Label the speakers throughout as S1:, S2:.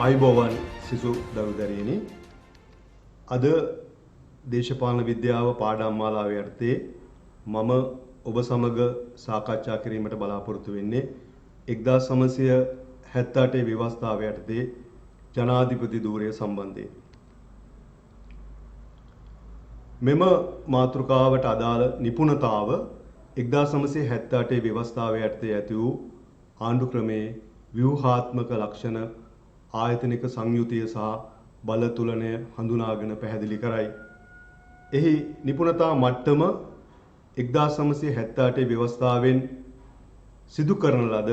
S1: අයිබෝවන් සිසු දරුදරියනි අද දේශපාලන විද්‍යාව පාඩම් මාලාවේ යටතේ මම ඔබ සමග සාකච්ඡා කිරීමට බලාපොරොත්තු වෙන්නේ 1978 ව්‍යවස්ථාව යටතේ ජනාධිපති ධූරය සම්බන්ධයෙන්. මෙම මාතෘකාවට අදාළ නිපුණතාව 1978 ව්‍යවස්ථාව යටතේ ඇති වූ ආණ්ඩු ක්‍රමයේ ව්‍යුහාත්මක ලක්ෂණ ආයතනික සංයුතිය සහ බල තුලනය හඳුනාගෙන පැහැදිලි කරයි. එහි නිපුණතා මට්ටම 1978 ව්‍යවස්ථාවෙන් සිදු කරන ලද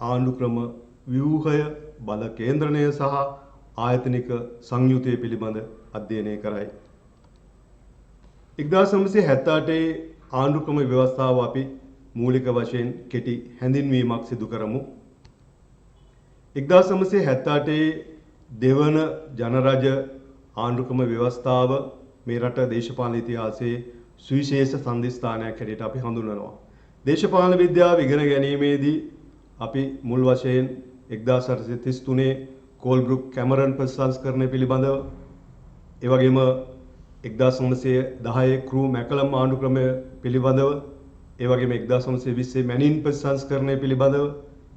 S1: ආණ්ඩු ක්‍රම ව්‍යුහය බල කේන්ද්‍රණය සහ ආයතනික සංයුතිය පිළිබඳ අධ්‍යයනය කරයි. 1978 ආණ්ඩු ක්‍රම ව්‍යවස්ථාව අපි මූලික වශයෙන් කෙටි හැඳින්වීමක් සිදු කරමු. 1978 දෙවන ජනරජ ආණ්ඩු ක්‍රම ව්‍යවස්ථාව මේ රට දේශපාලන ඉතිහාසයේ සුවිශේෂ සම්දිස්ථානයක් හැටියට අපි හඳුන්වනවා. දේශපාලන විද්‍යාව ඉගෙන ගැනීමේදී අපි මුල් වශයෙන් 1833 කෝල්බ්‍රුක් කැමරන් ප්‍රතිසංස්කරණය පිළිබඳව, ඒ වගේම 1910 ක්‍රූ මැකලම් ආණ්ඩු ක්‍රමය පිළිබඳව, ඒ වගේම 1920 මැනින් ප්‍රතිසංස්කරණය පිළිබඳව,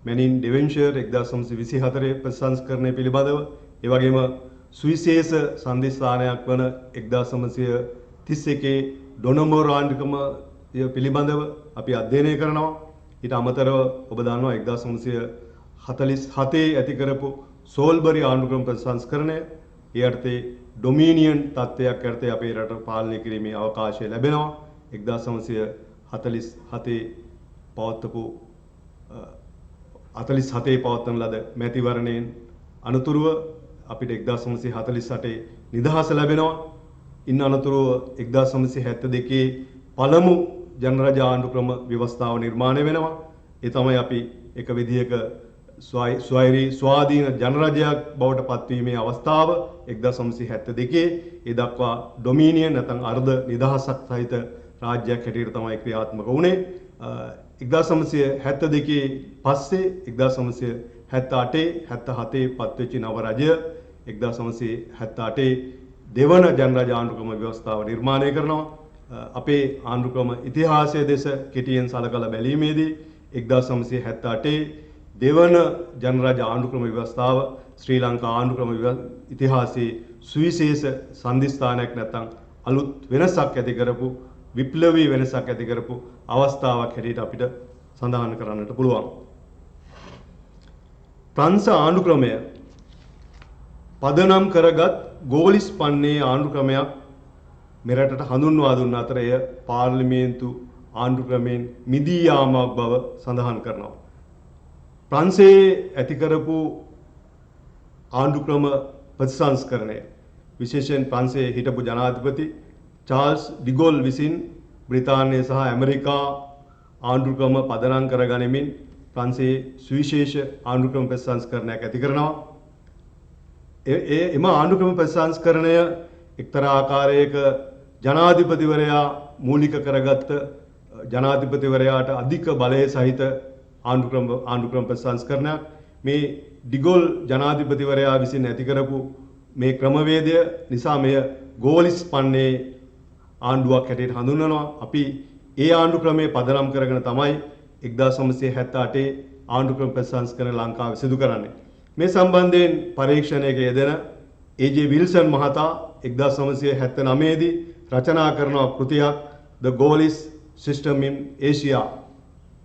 S1: මැනින් ඩෙවෙන්ෂර් 1924 ප්‍රතිසංස්කරණය පිළිබඳව, ඒ වගේම සුවිශේෂ සම්දිස්ථානයක් වන 1931 ඩොනමෝර් ආණ්ඩු ක්‍රමය පිළිබඳව අපි අධ්‍යයනය කරනවා. ඊට අමතරව ඔබ දන්නවා 1947 ඇති කරපු සෝල්බරි ආණ්ඩු ක්‍රම ප්‍රතිසංස්කරණය, ඒ අර්ථයේ ඩොමිනියන් තත්ත්වයක් යටතේ අපේ රට පාලනය කිරීමේ අවකාශය ලැබෙනවා. 1947 පවත්වපු 47 පවත්වන ලද මැතිවරණයෙන් අනතුරුව අපිට 1948 නිදහස ලැබෙනවා. ඉන් අනතුරුව 1972 පළමු ජනරජ ආණ්ඩු ක්‍රම ව්‍යවස්ථාව නිර්මාණය වෙනවා. ඒ තමයි අපි එක විදිහක ස්වෛරී ස්වාධීන ජනරජයක් බවට පත්වීමේ අවස්ථාව 1972. ඒ දක්වා ඩොමිනියන් නැත්නම් අර්ධ නිදහසක් සහිත රාජ්‍යයක් හැටියට තමයි ක්‍රියාත්මක වුණේ. 1972 පස්සේ 1978 77 පත්වෙච්ච නව රජය 1978 දෙවන ජනරජ ආණ්ඩු ක්‍රම ව්‍යවස්ථාව නිර්මාණය කරනවා. අපේ ආණ්ඩු ක්‍රම ඉතිහාසයේ දෙස කෙටියෙන් සලකලා බැලීමේදී 1978 දෙවන ජනරජ ආණ්ඩු ක්‍රම ව්‍යවස්ථාව ශ්‍රී ලංකා ආණ්ඩු ක්‍රම ඉතිහාසයේ සුවිශේෂ සම්දිස්ථානයක් නැත්නම් අලුත් වෙනසක් ඇති කරපු විප්ලවී වෙනසක් ඇති කරපු අවස්ථාවක් හැටියට අපිට සඳහන් කරන්නට පුළුවන්. ප්‍රංශ ආණ්ඩු ක්‍රමය පදනම් කරගත් ගෝලිස් පන්නේ ආණ්ඩු ක්‍රමයක් මෙරටට හඳුන්වා දුන්න අතර එය පාර්ලිමේන්තු ආණ්ඩු ක්‍රමයෙන් මිදී යාමක් බව සඳහන් කරනවා. ප්‍රංශයේ ඇති කරපු ආණ්ඩු ක්‍රම ප්‍රතිසංස්කරණය විශේෂයෙන් ප්‍රංශයේ හිටපු ජනාධිපති චාල්ස් ඩිගෝල් විසින් බ්‍රිතාන්‍ය සහ ඇමරිකා ආණ්ඩු ක්‍රම පදනම් කරගනිමින් ප්‍රංශයේ සුවිශේෂ ආණ්ඩු ක්‍රම ප්‍රතිසංස්කරණයක් ඇති කරනවා. එම ආණ්ඩු ක්‍රම ප්‍රතිසංස්කරණය එක්තරා ආකාරයක ජනාධිපතිවරයා මූලික කරගත්ත ජනාධිපතිවරයාට අධික බලය සහිත ආණ්ඩු ක්‍රම ප්‍රතිසංස්කරණයක්. මේ ඩිගෝල් ජනාධිපතිවරයා විසින් ඇති කරපු මේ ක්‍රමවේදය නිසා මෙය ගෝලිස් පන්නේ ආණ්ඩුවක් හැටියට හඳුන්වනවා. අපි ඒ ආණ්ඩු ක්‍රමයේ පදනම් කරගෙන තමයි 1978 ආණ්ඩු ක්‍රම ප්‍රතිසංස්කරණ ලංකාවේ සිදු කරන්නේ. මේ සම්බන්ධයෙන් පරීක්ෂණයක යෙදෙන ඒ.ජේ. විල්සන් මහතා 1979 දී රචනා කරන කෘතියක් The Gaulish System in Asia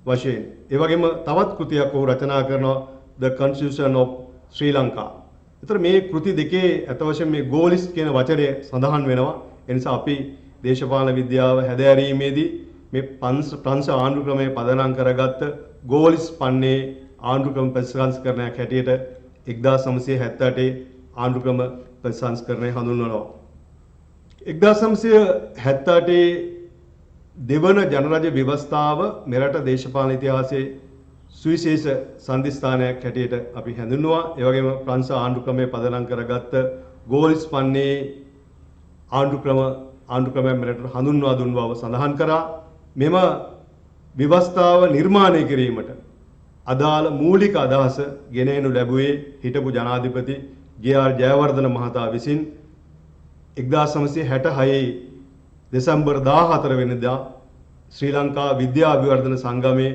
S1: වශයෙන්. ඒ වගේම තවත් කෘතියක් ඔහු රචනා කරනවා The Constitution of Sri Lanka. ඒතර මේ කෘති දෙකේ අත වශයෙන් මේ ගෝලිස් කියන වචනය සඳහන් වෙනවා. ඒ නිසා අපි දේශපාලන විද්‍යාව හැදෑරීමේදී මේ ප්‍රංශ ආණ්ඩු ක්‍රමයේ පදනම් කරගත්ත ගෝලිස් පන්නේ ආණ්ඩු ක්‍රම ප්‍රතිසංස්කරණයක් හැටියට 1978 ආණ්ඩු ක්‍රම ප්‍රතිසංස්කරණය හඳුන්වනවා. 1978 දෙවන ජනරජ ව්‍යවස්ථාව මෙරට දේශපාලන ඉතිහාසයේ සුවිශේෂ සම්දිස්ථානයක් හැටියට අපි හඳුන්වනවා. ඒ වගේම ප්‍රංශ ආණ්ඩු ක්‍රමයේ පදනම් කරගත්ත ගෝලිස් පන්නේ ආණ්ඩු ක්‍රමය මෙරට හඳුන්වා දුන් බව සඳහන් කරා. මෙම ව්‍යවස්ථාව නිර්මාණය කිරීමට අදාළ මූලික අදහස ගෙන එනු ලැබුවේ හිටපු ජනාධිපති ජේ.ආර්. ජයවර්ධන මහතා විසින් 1966 දෙසැම්බර් 14 වෙනිදා ශ්‍රී ලංකා විද්‍යා අභිවර්ධන සංගමයේ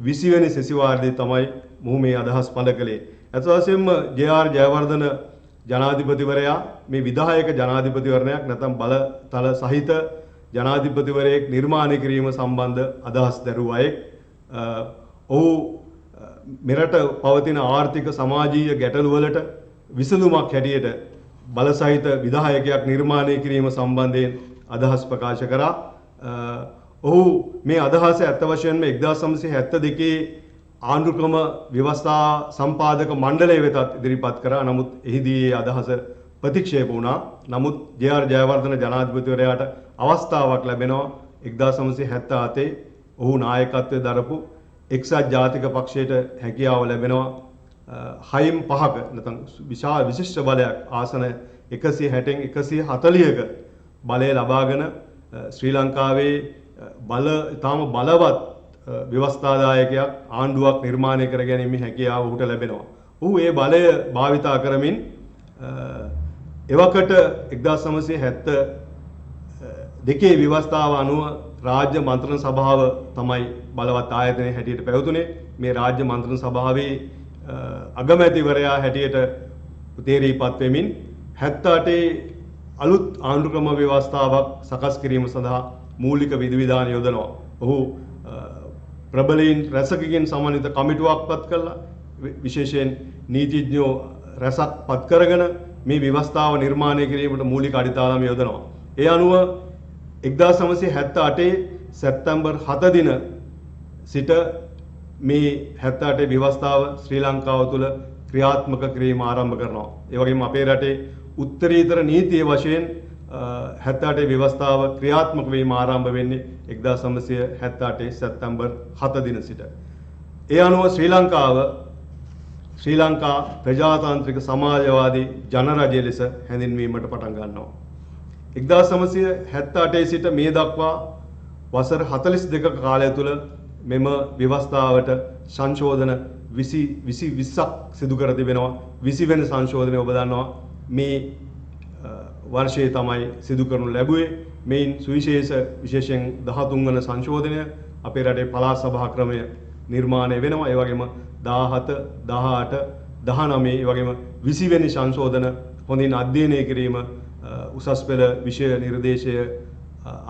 S1: 20 වෙනි සැසිවාරයේදී තමයි මොහු මේ අදහස් පළ කළේ. අත වශයෙන්ම ජේ.ආර්. ජයවර්ධන ජනාධිපතිවරයා මේ විධායක ජනාධිපතිවරණයක් නැත්නම් බලතල සහිත ජනාධිපතිවරයෙක් නිර්මාණය කිරීම සම්බන්ධ අදහස් දරුව අයෙක්. ඔහු මෙරට පවතින ආර්ථික සමාජීය ගැටලු වලට විසඳුමක් හැටියට බල සහිත විධායකයක් නිර්මාණය කිරීම සම්බන්ධයෙන් අදහස් ප්‍රකාශ කරා. ඔහු මේ අදහස ඇත්ත වශයෙන්ම 1972 ආණ්ඩුක්‍රම ව්‍යවස්ථා සම්පාදක මණ්ඩලය වෙතත් ඉදිරිපත් කරා. නමුත් එහිදී ඒ අදහස ප්‍රතික්ෂේප වුණා. නමුත් ජේ.ආර්. ජයවර්ධන ජනාධිපතිවරයාට අවස්ථාවක් ලැබෙනවා 1977 ඔහු නායකත්වයේ දරපු එක්සත් ජාතික පක්ෂයට හැකියාව ලැබෙනවා 6/5ක නැත්නම් විශාල විශිෂ්ට බලයක් ආසන 160න් 140ක බලය ලබාගෙන ශ්‍රී ලංකාවේ තාම බලවත් ව්‍යවස්ථාදායකයක් ආණ්ඩුවක් නිර්මාණය කර ගැනීමේ හැකියාව ඔහුට ලැබෙනවා. ඔහු ඒ බලය භාවිතා කරමින් එවකට 1972 ව්‍යවස්ථාව අනුව රාජ්‍ය මන්ත්‍රණ සභාව තමයි බලවත් ආයතනයේ හැටියට පැවතුනේ. මේ රාජ්‍ය මන්ත්‍රණ සභාවේ අගමැතිවරයා හැටියට තේරීපත් වෙමින් 78 අලුත් ආණ්ඩුක්‍රම ව්‍යවස්ථාවක් සකස් කිරීම සඳහා මූලික විධිවිධාන යොදනවා. ඔහු ප්‍රබලීන් රැසකකින් සමන්විත කමිටුවක් පත් කළා. විශේෂයෙන් නීතිඥයෝ රැසක් පත් කරගෙන මේ ව්‍යවස්ථාව නිර්මාණය කිරීමට මූලික අඩිතාලම යොදනවා. ඒ අනුව 1978 සැප්තැම්බර් 7 දින සිට මේ 78 ව්‍යවස්ථාව ශ්‍රී ලංකාව තුළ ක්‍රියාත්මක කිරීම ආරම්භ කරනවා. ඒ වගේම අපේ රටේ උත්තරීතර නීතිය වශයෙන් 78 ව්‍යවස්ථාව ක්‍රියාත්මක වීම ආරම්භ වෙන්නේ 1978 සැප්තැම්බර් 7 දින සිට. ඒ අනුව ශ්‍රී ලංකා ප්‍රජාතාන්ත්‍රික සමාජවාදී ජනරජය ලෙස හැඳින්වීමට පටන් ගන්නවා. 1978 සිට මේ දක්වා වසර 42ක කාලය තුළ මෙම ව්‍යවස්ථාවට සංශෝධන 20ක් සිදු කර තිබෙනවා. 20 වෙනි සංශෝධනය ඔබ දන්නවා මේ වර්ෂයේ තමයි සිදු කරනු ලැබුවේ. මේන් විශේෂයෙන් 13 වන සංශෝධනය අපේ රටේ පළාත් සභා ක්‍රමය නිර්මාණය වෙනවා. ඒ වගේම 17, 18, 19 ඒ වගේම 20 වෙනි සංශෝධන හොඳින් අධ්‍යයනය කිරීම උසස් පෙළ විෂය නිර්දේශය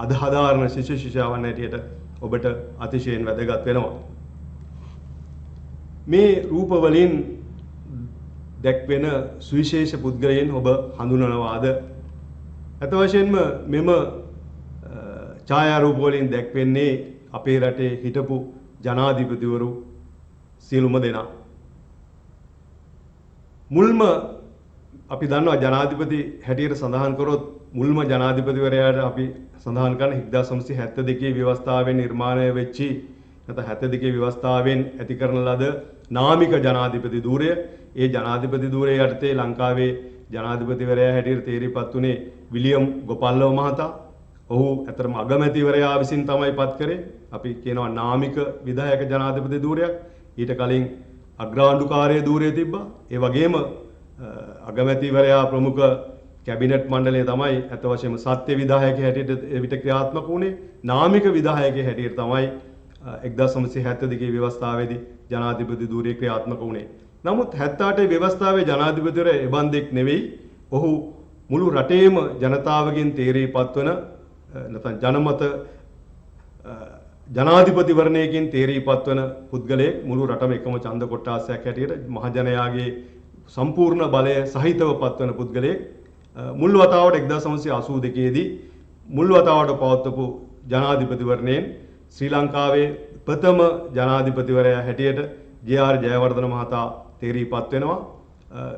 S1: අධහදාරණ ශිෂ්‍යයන් හැටියට ඔබට අතිශයින් වැදගත් වෙනවා. මේ රූප වලින් දැක්වෙන සුවිශේෂ පුද්ගලයන් ඔබ හඳුනනවාද? අත වශයෙන්ම මෙම ඡායාරූප වලින් දැක්වෙන්නේ අපේ රටේ හිටපු ජනාධිපතිවරු සියලුම දෙනා. මුල්ම අපි දන්නවා ජනාධිපති හැටියට සඳහන් කරොත් මුල්ම ජනාධිපතිවරයාට අපි සඳහන් කරන 1972 ව්‍යවස්ථාවෙන් නිර්මාණය වෙච්චි නැත්නම් 72 ව්‍යවස්ථාවෙන් ඇති කරන ලද නාමික ජනාධිපති ධූරය. ඒ ජනාධිපති ධූරය යටතේ ලංකාවේ ජනාධිපතිවරයා හැටියට තේරීපත් වුණේ විලියම් ගෝපල්ලව මහතා. ඔහු ඇතරම අගමැතිවරයා විසින් තමයි පත් කරේ. අපි කියනවා නාමික විධායක ජනාධිපති ධූරයක්. ඊට කලින් අග්‍රාණ්ඩුකාරය ධූරය තිබ්බා. ඒ වගේම අගමැතිවරයා ප්‍රමුඛ කැබිනට් මණ්ඩලය තමයි අත වශයෙන්ම සත්‍ය විධායක හැටියට එවිට ක්‍රියාත්මක වුණේ. නාමික විධායක හැටියට තමයි 1972 ව්‍යවස්ථාවේදී ජනාධිපති ධූරය ක්‍රියාත්මක වුණේ. නමුත් 78 ව්‍යවස්ථාවේ ජනාධිපතිවරයා එබන්දෙක් නෙවෙයි. ඔහු මුළු රටේම ජනතාවගෙන් තේරීපත් වන නැත්නම් ජනමත ජනාධිපතිවරණයකින් තේරීපත් වන පුද්ගලයෙක්. මුළු රටම එකම ඡන්ද කොට්ටාසයක් හැටියට මහජනයාගේ සම්පූර්ණ බලය සහිතව පත්වන පුද්ගලයෙක්. මුල් වතාවට 1982 දී මුල් වතාවට පවත්වපු ජනාධිපතිවරණයෙන් ශ්‍රී ලංකාවේ ප්‍රථම ජනාධිපතිවරයා හැටියට ජේ.ආර්. ජයවර්ධන මහතා තේරීපත් වෙනවා.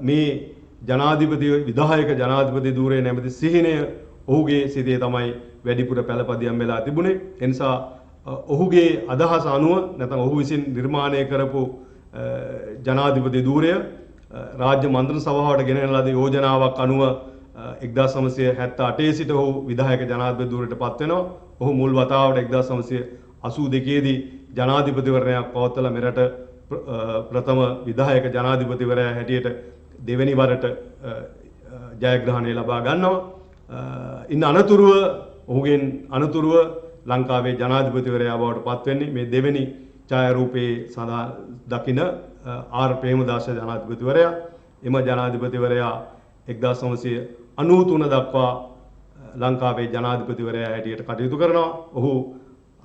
S1: මේ විධායක ජනාධිපති ධූරය නැමැති සිහිනය ඔහුගේ සිතේ තමයි වැඩිපුර පළපදියම් වෙලා තිබුණේ. ඒ නිසා ඔහුගේ අදහස අනුව නැත්නම් ඔහු විසින් නිර්මාණය කරපු ජනාධිපති ධූරය රාජ්‍ය මන්ත්‍රණ සභාවට ගෙනෙන ලද යෝජනාවක් අනුව 1978 සිට ඔහු විධායක ජනාධිපති ධූරයට පත් වෙනවා. ඔහු මුල් වතාවට 1982 දී ජනාධිපතිවරණයක් පවත්වලා මෙරට ප්‍රථම විධායක ජනාධිපතිවරයා හැටියට දෙවෙනි වරට ජයග්‍රහණය ලබා ගන්නවා. ඉන් අනතුරුව ඔහුගෙන් අනතුරුව ලංකාවේ ජනාධිපතිවරයා බවට පත් වෙන්නේ මේ දෙවෙනි ඡායාරූපයේ සඳහන් දකින ආර් ප්‍රේමදාස ජනාධිපතිවරයා. එම ජනාධිපතිවරයා 1993 දක්වා ලංකාවේ ජනාධිපතිවරයා හැටියට කටයුතු කරනවා. ඔහු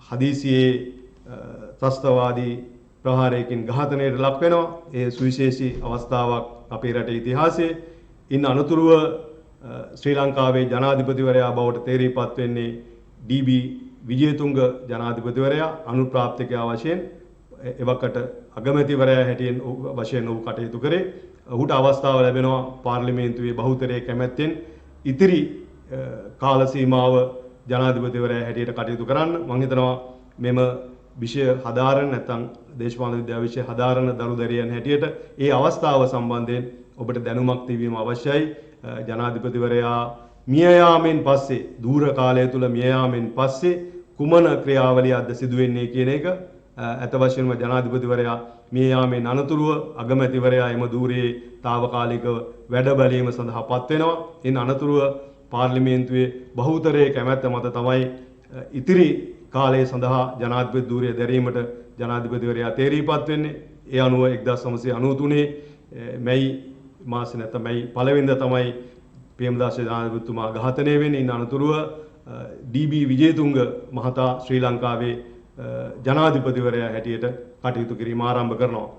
S1: හදිසියේ ත්‍රස්තවාදී ප්‍රහාරයකින් ඝාතනයට ලක් වෙනවා. ඒ සුවිශේෂී අවස්ථාවක් අපේ රටේ ඉතිහාසයේ. ඉන් අනතුරුව ශ්‍රී ලංකාවේ ජනාධිපතිවරයා බවට තේරීපත් වෙන්නේ ඩී.බී. විජේතුංග ජනාධිපතිවරයා අනුප්‍රාප්තිකයා වශයෙන් එවකට අගමැතිවරයා හැටියෙන් වශයෙන් ඔහු කටයුතු කරේ. ඔහුට අවස්ථාව ලැබෙනවා පාර්ලිමේන්තුවේ බහුතරයේ කැමැත්තෙන් ඉතිරි කාල සීමාව ජනාධිපතිවරයා හැටියට කටයුතු කරන්න. මම හිතනවා මෙම විෂය හදාරන නැත්නම් දේශපාලන විද්‍යාව විෂය හදාරන දරුදරියන් හැටියට ඒ අවස්ථාව සම්බන්ධයෙන් ඔබට දැනුමක් තිබීම අවශ්‍යයි. ජනාධිපතිවරයා මිය යාමෙන් පස්සේ දූර කාලය තුල මිය යාමෙන් පස්සේ කුමන ක්‍රියාවලියක්ද සිදු වෙන්නේ කියන එක අත වශයෙන්ම ජනාධිපතිවරයා මිය යාමෙන් අනතුරුව අගමැතිවරයා එම දූරයේ తాවකාලිකව වැඩ බැලීම සඳහා පත් වෙනවා. ඉන් අනතුරුව පාර්ලිමේන්තුවේ බහුතරයේ කැමැත්ත මත තමයි ඉතිරි කාලය සඳහා ජනාධිපති ධූරය දැරීමට ජනාධිපතිවරයා තේරීපත් වෙන්නේ. ඒ අනුව 1993 මැයි මාසේ නැත්නම් මැයි 1 වෙනිදා තමයි ප්‍රේමදාස ජනාධිපතිතුමා ඝාතනය වෙන්නේ. ඉන් අනතුරුව ඩී.බී. විජේතුංග මහතා ශ්‍රී ලංකාවේ ජනාධිපතිවරයා හැටියට කටයුතු කිරීම ආරම්භ කරනවා.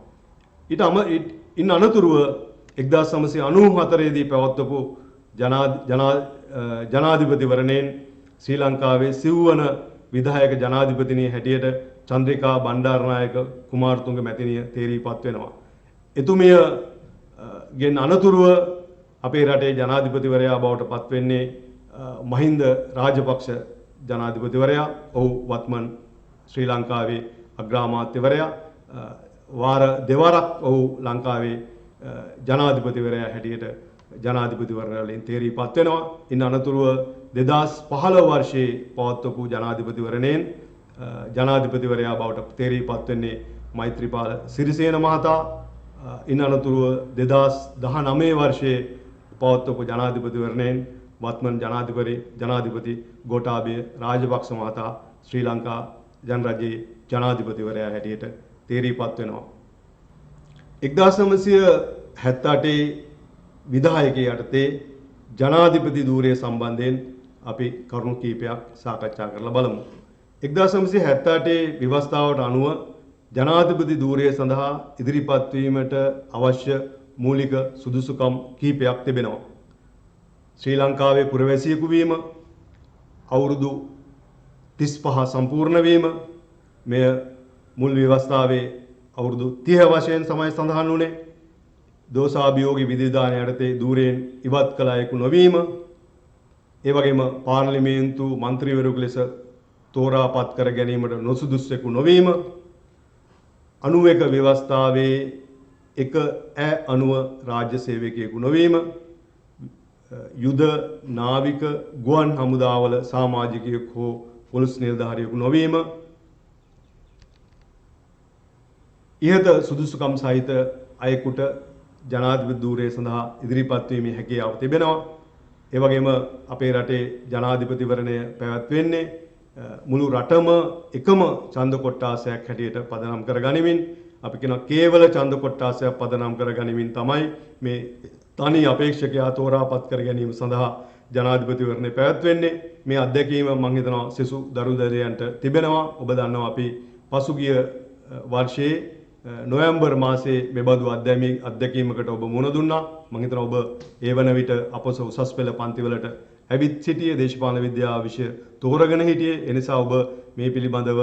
S1: ඉන් අනතුරුව 1994 දී පැවැත්වපු ජනාධිපතිවරණයෙන් ශ්‍රී ලංකාවේ සිව්වන විධායක ජනාධිපතිනිය හැටියට චන්ද්‍රිකා බණ්ඩාරනායක කුමාරතුංග මැතිණිය තේරීපත් වෙනවා. එතුමිය ගෙන් අනතුරුව අපේ රටේ ජනාධිපතිවරයා බවට පත් වෙන්නේ මහින්ද රාජපක්ෂ ජනාධිපතිවරයා. ඔහු වත්මන් ශ්‍රී ලංකාවේ අග්‍රාමාත්‍යවරයා. වාර දෙවරක් ඔහු ලංකාවේ ජනාධිපතිවරයා හැටියට ජනාධිපතිවරණවලින් තේරීපත් වෙනවා. ඉන් අනතුරුව 2015 වර්ෂයේ පවත්වපු ජනාධිපතිවරණයෙන් ජනාධිපතිවරයා බවට තේරීපත් වෙන්නේ මෛත්‍රීපාල සිරිසේන මහතා. ඉන් අනතුරුව 2019 වර්ෂයේ පවත්වපු ජනාධිපතිවරණයෙන් වත්මන් ජනාධිපති ගෝඨාභය රාජපක්ෂ මහතා ශ්‍රී ලංකා ජනරජයේ ජනාධිපතිවරයා හැටියට තේරීපත් වෙනවා. 1978 විධායකයේ යටතේ ජනාධිපති ධූරය සම්බන්ධයෙන් අපි කරුණු කීපයක් සාකච්ඡා කරලා බලමු. 1978 ව්‍යවස්ථාවට අනුව ජනාධිපති ධූරය සඳහා ඉදිරිපත් වීමට අවශ්‍ය මූලික සුදුසුකම් කීපයක් තිබෙනවා. ශ්‍රී ලංකාවේ පුරවැසියෙකු වීම, අවුරුදු 35 සම්පූර්ණ වීම, මෙය මුල් ව්‍යවස්ථාවේ අවුරුදු 30 වශයෙන් තමයි සඳහන් වුණේ. දෝෂාභියෝගී විධිවිධාන යටතේ ධූරයෙන් ඉවත් කළ අයෙකු නොවීම, ඒ වගේම පාර්ලිමේන්තු මන්ත්‍රීවරයෙකු ලෙස තෝරාපත් කර ගැනීමට නොසුදුස්සෙකු නොවීම, 91 ව්‍යවස්ථාවේ 1 අනුව රාජ්‍ය සේවකයෙකු නොවීම, යුද නාවික ගුවන් හමුදාවල සමාජිකයෙකු හෝ පොලිස් නිලධාරියෙකු නොවීම, ඉහත සුදුසුකම් සහිත අයෙකුට ජනාධිපති ධූරය සඳහා ඉදිරිපත් වීමේ හැකියාව තිබෙනවා. ඒ වගේම අපේ රටේ ජනාධිපතිවරණය පැවැත්වෙන්නේ මුළු රටම එකම ඡන්ද කොට්ටාසයක් හැටියට පදනම් කරගනිමින්, අපි කියන කේවල ඡන්ද කොට්ටාසයක් පදනම් කරගනිමින් තමයි මේ තනි අපේක්ෂකයා තෝරාපත් කර ගැනීම සඳහා ජනාධිපතිවරණය පැවැත්වෙන්නේ. මේ අත්දැකීම මම හිතනවා සෙසු දරුදරයන්ට තිබෙනවා. ඔබ දන්නවා අපි පසුගිය වර්ෂයේ නොවැම්බර් මාසයේ මෙබඳු අත්දැකීමකට ඔබ මුහුණ දුන්නා. මම හිතනවා ඔබ ඒ වන විට අපොස උසස් පෙළ පන්තිවලට ඇවිත් සිටියේ, දේශපාලන විද්‍යාව විෂය තෝරගෙන හිටියේ. ඒ නිසා ඔබ මේ පිළිබඳව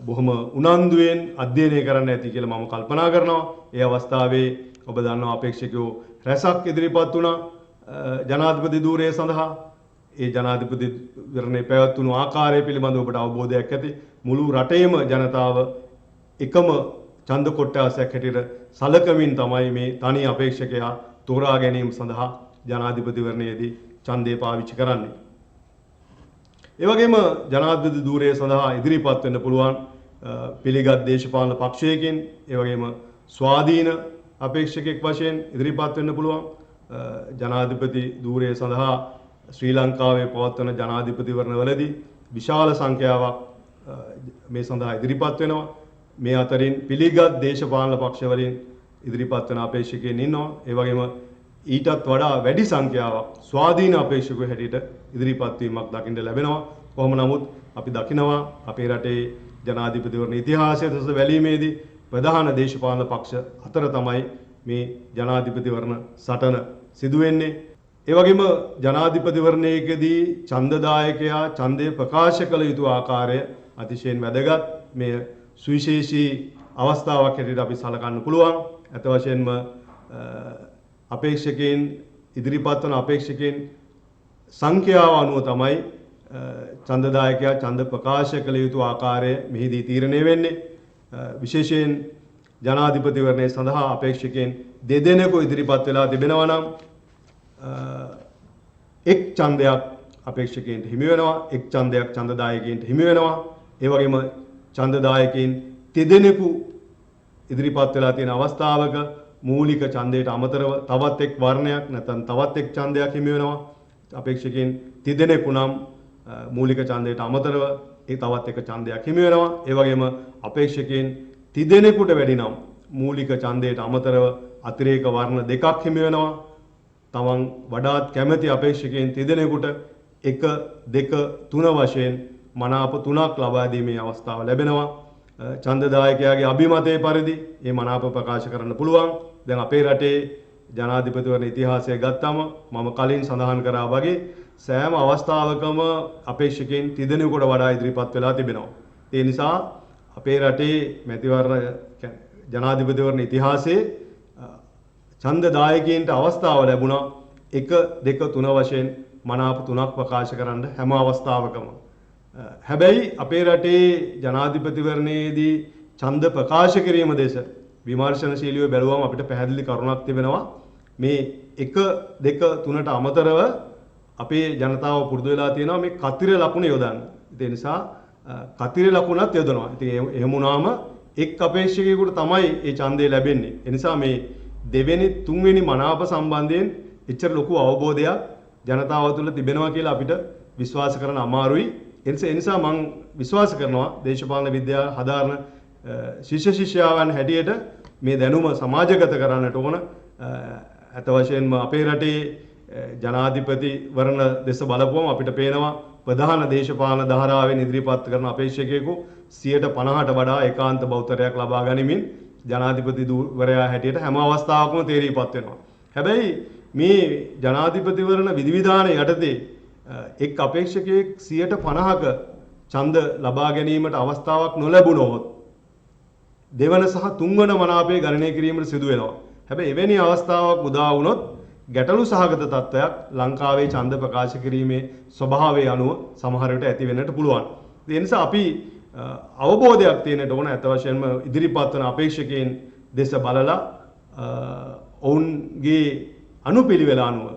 S1: බොහොම උනන්දුවෙන් අධ්‍යයනය කරන්න ඇති කියලා මම කල්පනා කරනවා. ඒ අවස්ථාවේ ඔබ දන්නවා අපේක්ෂකයෝ රැසක් ඉදිරිපත් වුණා ජනාධිපති ධූරය සඳහා. ඒ ජනාධිපතිවරණය පැවැත්වුණු ආකාරය පිළිබඳව ඔබට අවබෝධයක් ඇති. මුළු රටේම ජනතාව එකම ඡන්ද කොට්ටාසයක් හැටියට සලකමින් තමයි මේ තනි අපේක්ෂකයා තෝරා ගැනීම සඳහා ජනාධිපතිවරණයේදී ඡන්දය පාවිච්චි කරන්නේ. ඒ වගේම ජනාධිපති ධූරය සඳහා ඉදිරිපත් වෙන්න පුළුවන් පිළිගත් දේශපාලන පක්ෂයකින්, ඒ වගේම ස්වාධීන අපේක්ෂකෙක් වශයෙන් ඉදිරිපත් වෙන්න පුළුවන්. ජනාධිපති ධූරය සඳහා ශ්‍රී ලංකාවේ පවත්වන ජනාධිපතිවරණවලදී විශාල සංඛ්‍යාවක් මේ සඳහා ඉදිරිපත් වෙනවා. මේ අතරින් පිළිගත් දේශපාලන පක්ෂ වලින් ඉදිරිපත් වෙන අපේක්ෂකයන් ඉන්නවා. ඒ වගේම ඊටත් වඩා වැඩි සංඛ්‍යාවක් ස්වාධීන අපේක්ෂකයෝ හැටියට ඉදිරිපත් වීමක් දකින්න ලැබෙනවා. කොහොම නමුත් අපි දකිනවා අපේ රටේ ජනාධිපතිවරණ ඉතිහාසය දෙස බැලීමේදී ප්‍රධාන දේශපාලන පක්ෂ අතර තමයි මේ ජනාධිපතිවරණ සටන සිදු වෙන්නේ. ඒ වගේම ජනාධිපතිවරණයකදී ඡන්දදායකයා ඡන්දය ප්‍රකාශ කළ යුතු ආකාරය අතිශයින් වැදගත්. මේ සුවිශේෂී අවස්ථාවක් හැටියට අපි සලකන්න පුළුවන්. අත වශයෙන්ම අපේක්ෂකයන් ඉදිරිපත් වන අපේක්ෂකයන් සංඛ්‍යාව අනුව තමයි ඡන්දදායකයා ඡන්ද ප්‍රකාශ කළ යුතු ආකාරය මෙහිදී තීරණය වෙන්නේ. විශේෂයෙන් ජනාධිපතිවරණය සඳහා අපේක්ෂකයන් දෙදෙනෙකු ඉදිරිපත් වෙලා තිබෙනවා නම් එක් ඡන්දයක් අපේක්ෂකයන්ට හිමි වෙනවා, එක් ඡන්දයක් ඡන්දදායකයන්ට හිමි වෙනවා. ඒ වගේම ඡන්දදායකයන් දෙදෙනෙකු ඉදිරිපත් වෙලා තියෙන අවස්ථාවක මූලික ඡන්දයට අමතරව තවත් එක් වර්ණයක් නැත්නම් තවත් එක් ඡන්දයක් හිමි වෙනවා. අපේක්ෂකයන් දෙදෙනෙකු නම් මූලික ඡන්දයට අමතරව ඒ තවත් එක ඡන්දයක් හිමි වෙනවා. ඒ වගේම අපේක්ෂකයන් දෙදෙනෙකුට වැඩි නම් මූලික ඡන්දයට අමතරව අතිරේක වර්ණ දෙකක් හිමි වෙනවා. තමන් වඩාත් කැමැති අපේක්ෂකයන් දෙදෙනෙකුට 1 2 3 වශයෙන් මනාප 3ක් ලබා දීමේ අවස්ථාව ලැබෙනවා. ඡන්දදායකයාගේ අභිමතයේ පරිදි මේ මනාප ප්‍රකාශ කරන්න පුළුවන්. දැන් අපේ රටේ ජනාධිපතිවරණ ඉතිහාසය ගත්තම මම කලින් සඳහන් කරා වගේ සෑම අවස්ථාවකම අපේක්ෂකයන් තිදෙනෙකුට වඩා ඉදිරිපත් වෙලා තිබෙනවා. ඒ නිසා අපේ රටේ මැතිවරණ ජනාධිපතිවරණ ඉතිහාසයේ ඡන්දදායකයන්ට අවස්ථාව ලැබුණා 1 2 3 වශයෙන් මනාප 3ක් ප්‍රකාශ කරන්න හැම අවස්ථාවකම. හැබැයි අපේ රටේ ජනාධිපතිවරණයේදී ඡන්ද ප්‍රකාශ කිරීම දෙස විමර්ශනශීලීව බැලුවම අපිට පැහැදිලි කරුණක් තිබෙනවා. මේ 1 2 3ට අමතරව අපේ ජනතාව පුරුදු වෙලා තියෙනවා මේ කතිර ලකුණ යොදන්න. ඒ නිසා කතිර ලකුණත් යොදනවා. ඉතින් එහෙම වුණාම එක් අපේක්ෂකයෙකුට තමයි මේ ඡන්දය ලැබෙන්නේ. ඒ නිසා මේ දෙවෙනි තුන්වෙනි මනාප සම්බන්ධයෙන් එච්චර ලොකු අවබෝධයක් ජනතාව තුළ තිබෙනවා කියලා අපිට විශ්වාස කරන්න අමාරුයි. ඒ නිසා මම විශ්වාස කරනවා දේශපාලන විද්‍යාව හදාරන ශිෂ්‍ය ශිෂ්‍යාවන් හැටියට මේ දැනුම සමාජගත කරන්නට ඕන. අත වශයෙන්ම අපේ රටේ ජනාධිපතිවරණ දෙස බලපුවම අපිට පේනවා ප්‍රධාන දේශපාලන ධාරාවෙන් ඉදිරිපත් කරන අපේක්ෂකයෙකු 50%ට වඩා ඒකාන්ත බෞද්ධරයක් ලබා ගනිමින් ජනාධිපතිවරයා හැටියට හැම අවස්ථාවකම තේරීපත් වෙනවා. හැබැයි මේ ජනාධිපතිවරණ විධිවිධාන යටතේ එක් අපේක්ෂකයෙක් 50%ක ඡන්ද ලබා ගැනීමට අවස්ථාවක් නොලැබුණොත් දෙවන සහ තුන්වන මනාපය ගණනය කිරීමට සිදු වෙනවා. හැබැයි එවැනි අවස්ථාවක් උදා වුණොත් ගැටලු සහගත තත්ත්වයක් ලංකාවේ ඡන්ද ප්‍රකාශ කිරීමේ ස්වභාවය අනුව සමහර විට ඇති වෙන්නට පුළුවන්. ඒ නිසා අපි අවබෝධයක් තියෙන්නට ඕන. අත වශයෙන්ම ඉදිරිපත් වන අපේක්ෂකයන් දෙස බලලා ඔවුන්ගේ අනුපිළිවෙල අනුව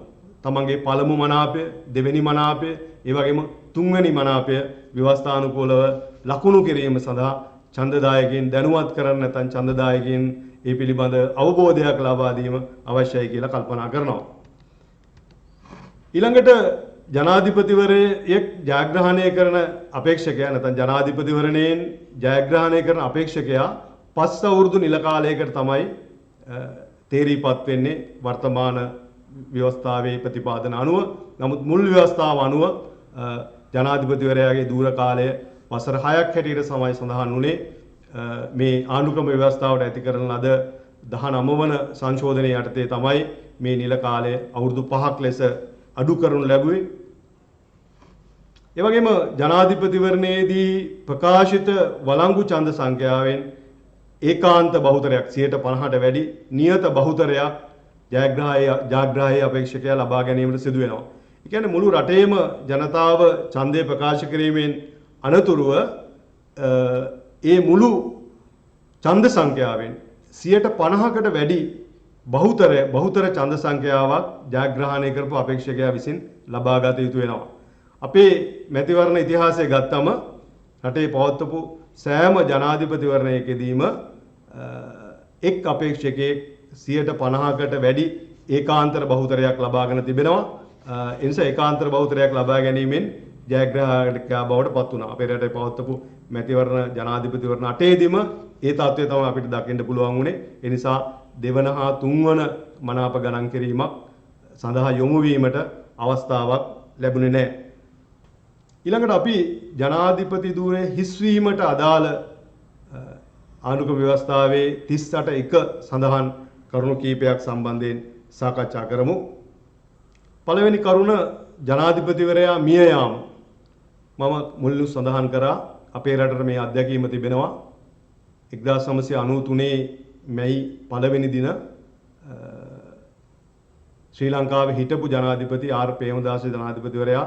S1: තමන්ගේ පළමු මනාපය, දෙවෙනි මනාපය, ඒ වගේම තුන්වෙනි මනාපය ව්‍යවස්ථානුකූලව ලකුණු කිරීම සඳහා ඡන්දදායකයන් දැනුවත් කරන්න නැත්නම් ඡන්දදායකයන් ඒ පිළිබඳ අවබෝධයක් ලබා දීම අවශ්‍යයි කියලා කල්පනා කරනවා. ඊළඟට ජනාධිපතිවරයෙක් ජයග්‍රහණය කරන අපේක්ෂකයා නැත්නම් ජනාධිපතිවරණයෙන් ජයග්‍රහණය කරන අපේක්ෂකයා 5 අවුරුදු නිල කාලයකට තමයි තේරීපත් වෙන්නේ වර්තමාන ව්‍යවස්ථාවේ ප්‍රතිපාදන අනුව. නමුත් මුල් ව්‍යවස්ථාව අනුව ජනාධිපතිවරයාගේ දූර කාලය වසර 6ක් හැටියට සමයි සඳහන් වුණේ. මේ ආණ්ඩුක්‍රම ව්‍යවස්ථාවට ඇති කරන ලද 19 වන සංශෝධනය යටතේ තමයි මේ නිල කාලය අවුරුදු 5ක් ලෙස අඩු කරනු ලැබුවේ. ඒ වගේම ජනාධිපතිවරණයේදී ප්‍රකාශිත වළංගු ඡන්ද සංඛ්‍යාවෙන් ඒකාන්ත බහුතරයක් 50%ට වැඩි නියත බහුතරයක් ජයග්‍රාහී අපේක්ෂකයා ලබා ගැනීමට සිදු වෙනවා. ඒ කියන්නේ මුළු රටේම ජනතාව ඡන්දය ප්‍රකාශ කිරීමෙන් අනතුරුව ඒ මුළු ඡන්ද සංඛ්‍යාවෙන් 50%කට වැඩි බහුතර ඡන්ද සංඛ්‍යාවක් ජයග්‍රහණය කරපු අපේක්ෂකයා විසින් ලබා ගත යුතු වෙනවා. අපේ මැතිවරණ ඉතිහාසය ගත්තම රටේ පවත්වපු සෑම ජනාධිපතිවරණයකදීම එක් අපේක්ෂකයෙක් 50%කට වැඩි ඒකාන්තර බහුතරයක් ලබාගෙන තිබෙනවා. ඒ නිසා ඒකාන්තර බහුතරයක් ලබා ගැනීමෙන් ජයග්‍රාහකයා බවට පත් වුණා. අපේ රටේ පවත්වපු මැතිවරණ ජනාධිපතිවරණ 8ෙදිම ඒ තත්ත්වය තමයි අපිට දකින්න පුළුවන් වුණේ. ඒ නිසා දෙවන හා තුන්වන මනාප ගණන් කිරීමක් සඳහා යොමු වීමට අවස්ථාවක් ලැබුණේ නැහැ. ඊළඟට අපි ජනාධිපති ධූරයේ හිස්වීමට අදාළ ආණ්ඩුක්‍රම ව්‍යවස්ථාවේ 38.1 සඳහන් කරුණු කීපයක් සම්බන්ධයෙන් සාකච්ඡා කරමු. පළවෙනි කරුණ ජනාධිපතිවරයා මිය යාම. මම මුලින්ම සඳහන් කරා අපේ රටට මේ අත්දැකීම තිබෙනවා. 1993 මැයි 1 වෙනි දින ශ්‍රී ලංකාවේ හිටපු ජනාධිපති ආර් ප්‍රේමදාස ජනාධිපතිවරයා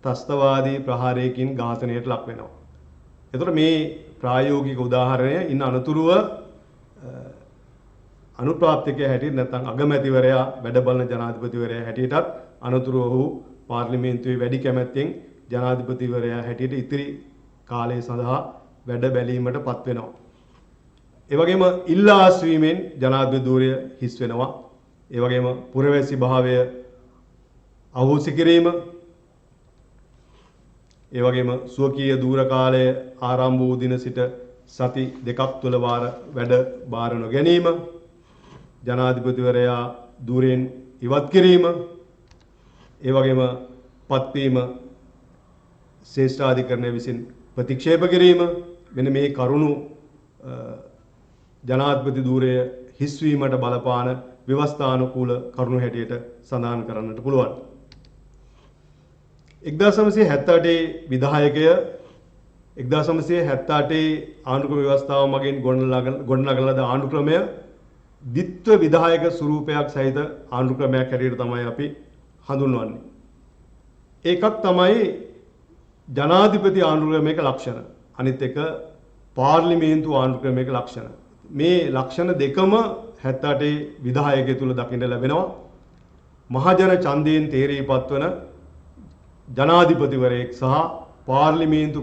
S1: ත්‍රස්තවාදී ප්‍රහාරයකින් ඝාතනයට ලක් වෙනවා. එතකොට මේ ප්‍රායෝගික උදාහරණය ඉන්න අනතුරුව අනුප්‍රාප්තිකයා හැටියට නැත්නම් අගමැතිවරයා වැඩ බලන ජනාධිපතිවරයා හැටියටත් අනතුරුව ඔහු පාර්ලිමේන්තුවේ වැඩි කැමැත්තෙන් ජනාධිපතිවරයා හැටියට ඉතිරි කාලය සඳහා වැඩ බැලීමට පත් වෙනවා. ඒ වගේම ඉල්ලා අස්වීමෙන් ජනාධිපති ධූරය හිස් වෙනවා. ඒ වගේම පුරවැසි භාවය අහෝසි කිරීම, ඒ වගේම ස්වකීය දූර කාලය ආරම්භ වූ දින සිට සති දෙකක් තුළ වැඩ බාර නොගැනීම, ජනාධිපතිවරයා ධූරයෙන් ඉවත් කිරීම, ඒ වගේම පත්වීම ශ්‍රේෂ්ඨාධිකරණය විසින් ප්‍රතික්ෂේප කිරීම වෙන මේ කරුණු ජනාධිපති ධූරය හිස්වීමට බලපාන ව්‍යවස්ථානුකූල කරුණු හැටියට සඳහන් කරන්නට පුළුවන්. 1978 විධායකය 1978 ආණ්ඩුක්‍රම ව්‍යවස්ථාව මගින් ගොඩනගන ලද ආණ්ඩුක්‍රමය ද්විත්ව විධායක ස්වරූපයක් සහිත ආණ්ඩුක්‍රමයක් හැටියට තමයි අපි හඳුන්වන්නේ. ඒකක් තමයි ජනාධිපති ආණ්ඩුක්‍රමයක ලක්ෂණ. අනිත් එක පාර්ලිමේන්තු ආණ්ඩුක්‍රමයක ලක්ෂණ. මේ ලක්ෂණ දෙකම 78 විධායකය තුල දකින්න ලැබෙනවා. මහජන ඡන්දයෙන් තේරීපත් වන ජනාධිපතිවරයෙක් සහ පාර්ලිමේන්තු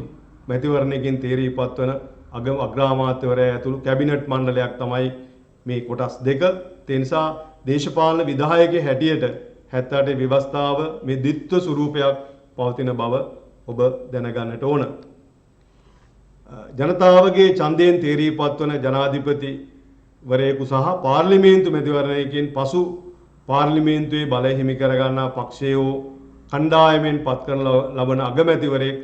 S1: මැතිවරණයකින් තේරීපත් වන අග්‍රාමාත්‍යවරයා ඇතුළු කැබිනට් මණ්ඩලයක් තමයි මේ කොටස් දෙක. ඒ නිසා දේශපාලන විධායකයෙක් හැටියට 78 ව්‍යවස්ථාව මේ ද්විත්ව ස්වරූපයක් පවතින බව ඔබ දැනගන්නට ඕන. ජනතාවගේ ඡන්දයෙන් තේරීපත් වන ජනාධිපතිවරයෙකු සහ පාර්ලිමේන්තු මැතිවරණයකින් පසු පාර්ලිමේන්තුවේ බලය හිමි කරගන්නා පක්ෂයෝ කණ්ඩායමෙන් පත් කරන ලබන අගමැතිවරයෙක්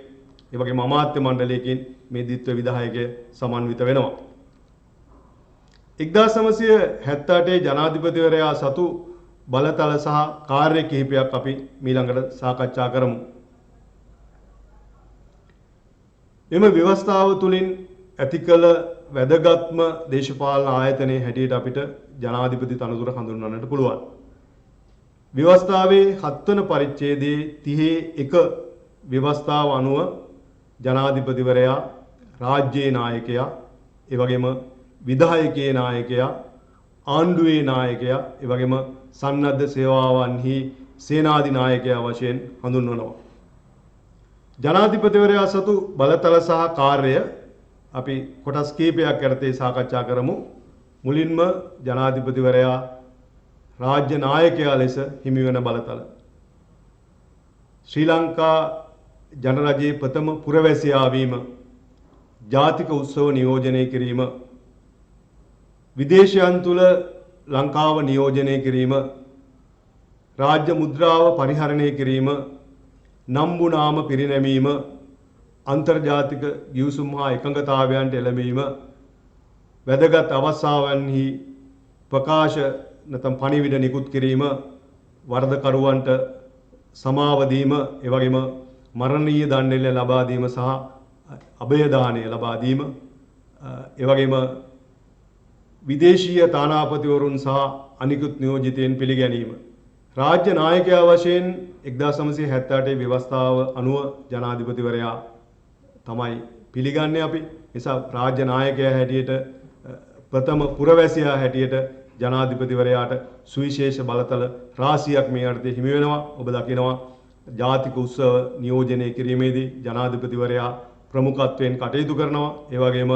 S1: ඒ වගේම අමාත්‍ය මණ්ඩලයකින් මේ ද්විත්ව විධායකය සමන්විත වෙනවා. 1978 ජනාධිපතිවරයා සතු බලතල සහ කාර්ය කිහිපයක් අපි ඊළඟට සාකච්ඡා කරමු. එම ව්‍යවස්ථාව තුළින් ඇති කළ වැදගත්ම දේශපාලන ආයතනයේ හැටියට අපිට ජනාධිපති තනතුර හඳුන්වන්නට පුළුවන්. ව්‍යවස්ථාවේ 7 වන පරිච්ඡේදයේ 31 ව්‍යවස්ථාව අනුව ජනාධිපතිවරයා රාජ්‍යයේ නායකයා, ඒ වගේම විධායකයේ නායකයා, ආණ්ඩුවේ නායකයා, ඒ වගේම සන්නද්ධ සේවාවන්හි සේනාධිනායකයා වශයෙන් හඳුන්වනවා. ජනාධිපතිවරයා සතු බලතල සහ කාර්ය අපි කොටස් කීපයක් යටතේ සාකච්ඡා කරමු. මුලින්ම ජනාධිපතිවරයා රාජ්‍ය නායකයා ලෙස හිමිවන බලතල. ශ්‍රී ලංකා ජනරජයේ ප්‍රථම පුරවැසියා වීම, ජාතික උත්සව නියෝජනය කිරීම, විදේශයන් තුල ලංකාව නියෝජනය කිරීම, රාජ්‍ය මුද්‍රාව පරිහරණය කිරීම, නම්බු නාම පිරිනැමීම, අන්තර්ජාතික ගිවිසුම් හා එකඟතාවයන්ට එළඹීම, වැදගත් අවස්ථාවන්හි ප්‍රකාශ නැත්නම් පණිවිඩ නිකුත් කිරීම, වරදකරුවන්ට සමාව දීම, ඒ වගේම මරණීය දණ්ඩනය ලබා දීම සහ අභය දානය ලබා දීම, ඒ වගේම විදේශීය තානාපතිවරුන් සහ අනිකුත් නියෝජිතයින් පිළිගැනීම. රාජ්‍ය නායකයා වශයෙන් 1978 ව්‍යවස්ථාව අනුව ජනාධිපතිවරයා තමයි පිළිගන්නේ අපි. නිසා රාජ්‍ය නායකයා හැටියට ප්‍රථම පුරවැසියා හැටියට ජනාධිපතිවරයාට සුවිශේෂ බලතල රාශියක් මේ යටතේ හිමි වෙනවා. ඔබ දකිනවා ජාතික උත්සව නියෝජනය කිරීමේදී ජනාධිපතිවරයා ප්‍රමුඛත්වයෙන් කටයුතු කරනවා. ඒ වගේම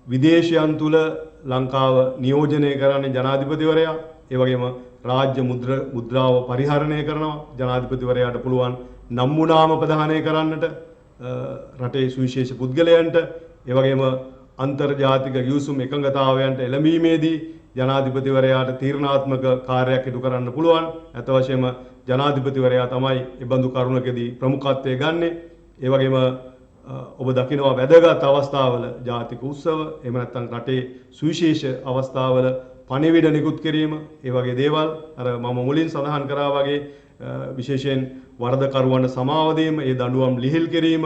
S1: විදේශයන් තුල ලංකාව නියෝජනය කරන්නේ ජනාධිපතිවරයා. ඒ වගේම රාජ්‍ය මුද්‍රාව පරිහරණය කරනවා. ජනාධිපතිවරයාට පුළුවන් නම් වුණාම ප්‍රදානය කරන්නට රටේ සුවිශේෂ පුද්ගලයන්ට. ඒ වගේම අන්තර්ජාතික ගිවිසුම් එකඟතාවයන්ට එළඹීමේදී ජනාධිපතිවරයාට තීරණාත්මක කාර්යයක් ඉටු කරන්න පුළුවන්. අත වශයෙන්ම ජනාධිපතිවරයා තමයි මේ බඳු කරුණකදී ප්‍රමුඛත්වය ගන්නෙ. ඒ වගේම ඔබ දකිනවා වැදගත් අවස්ථාවල ජාතික උත්සව එහෙම නැත්නම් රටේ සුවිශේෂ අවස්ථාවල පණිවිඩ නිකුත් කිරීම ඒ වගේ දේවල් අර මම මුලින් සඳහන් කරා වගේ විශේෂයෙන් වරදකරුවන්ට සමාව දීම, ඒ දඬුවම් ලිහිල් කිරීම,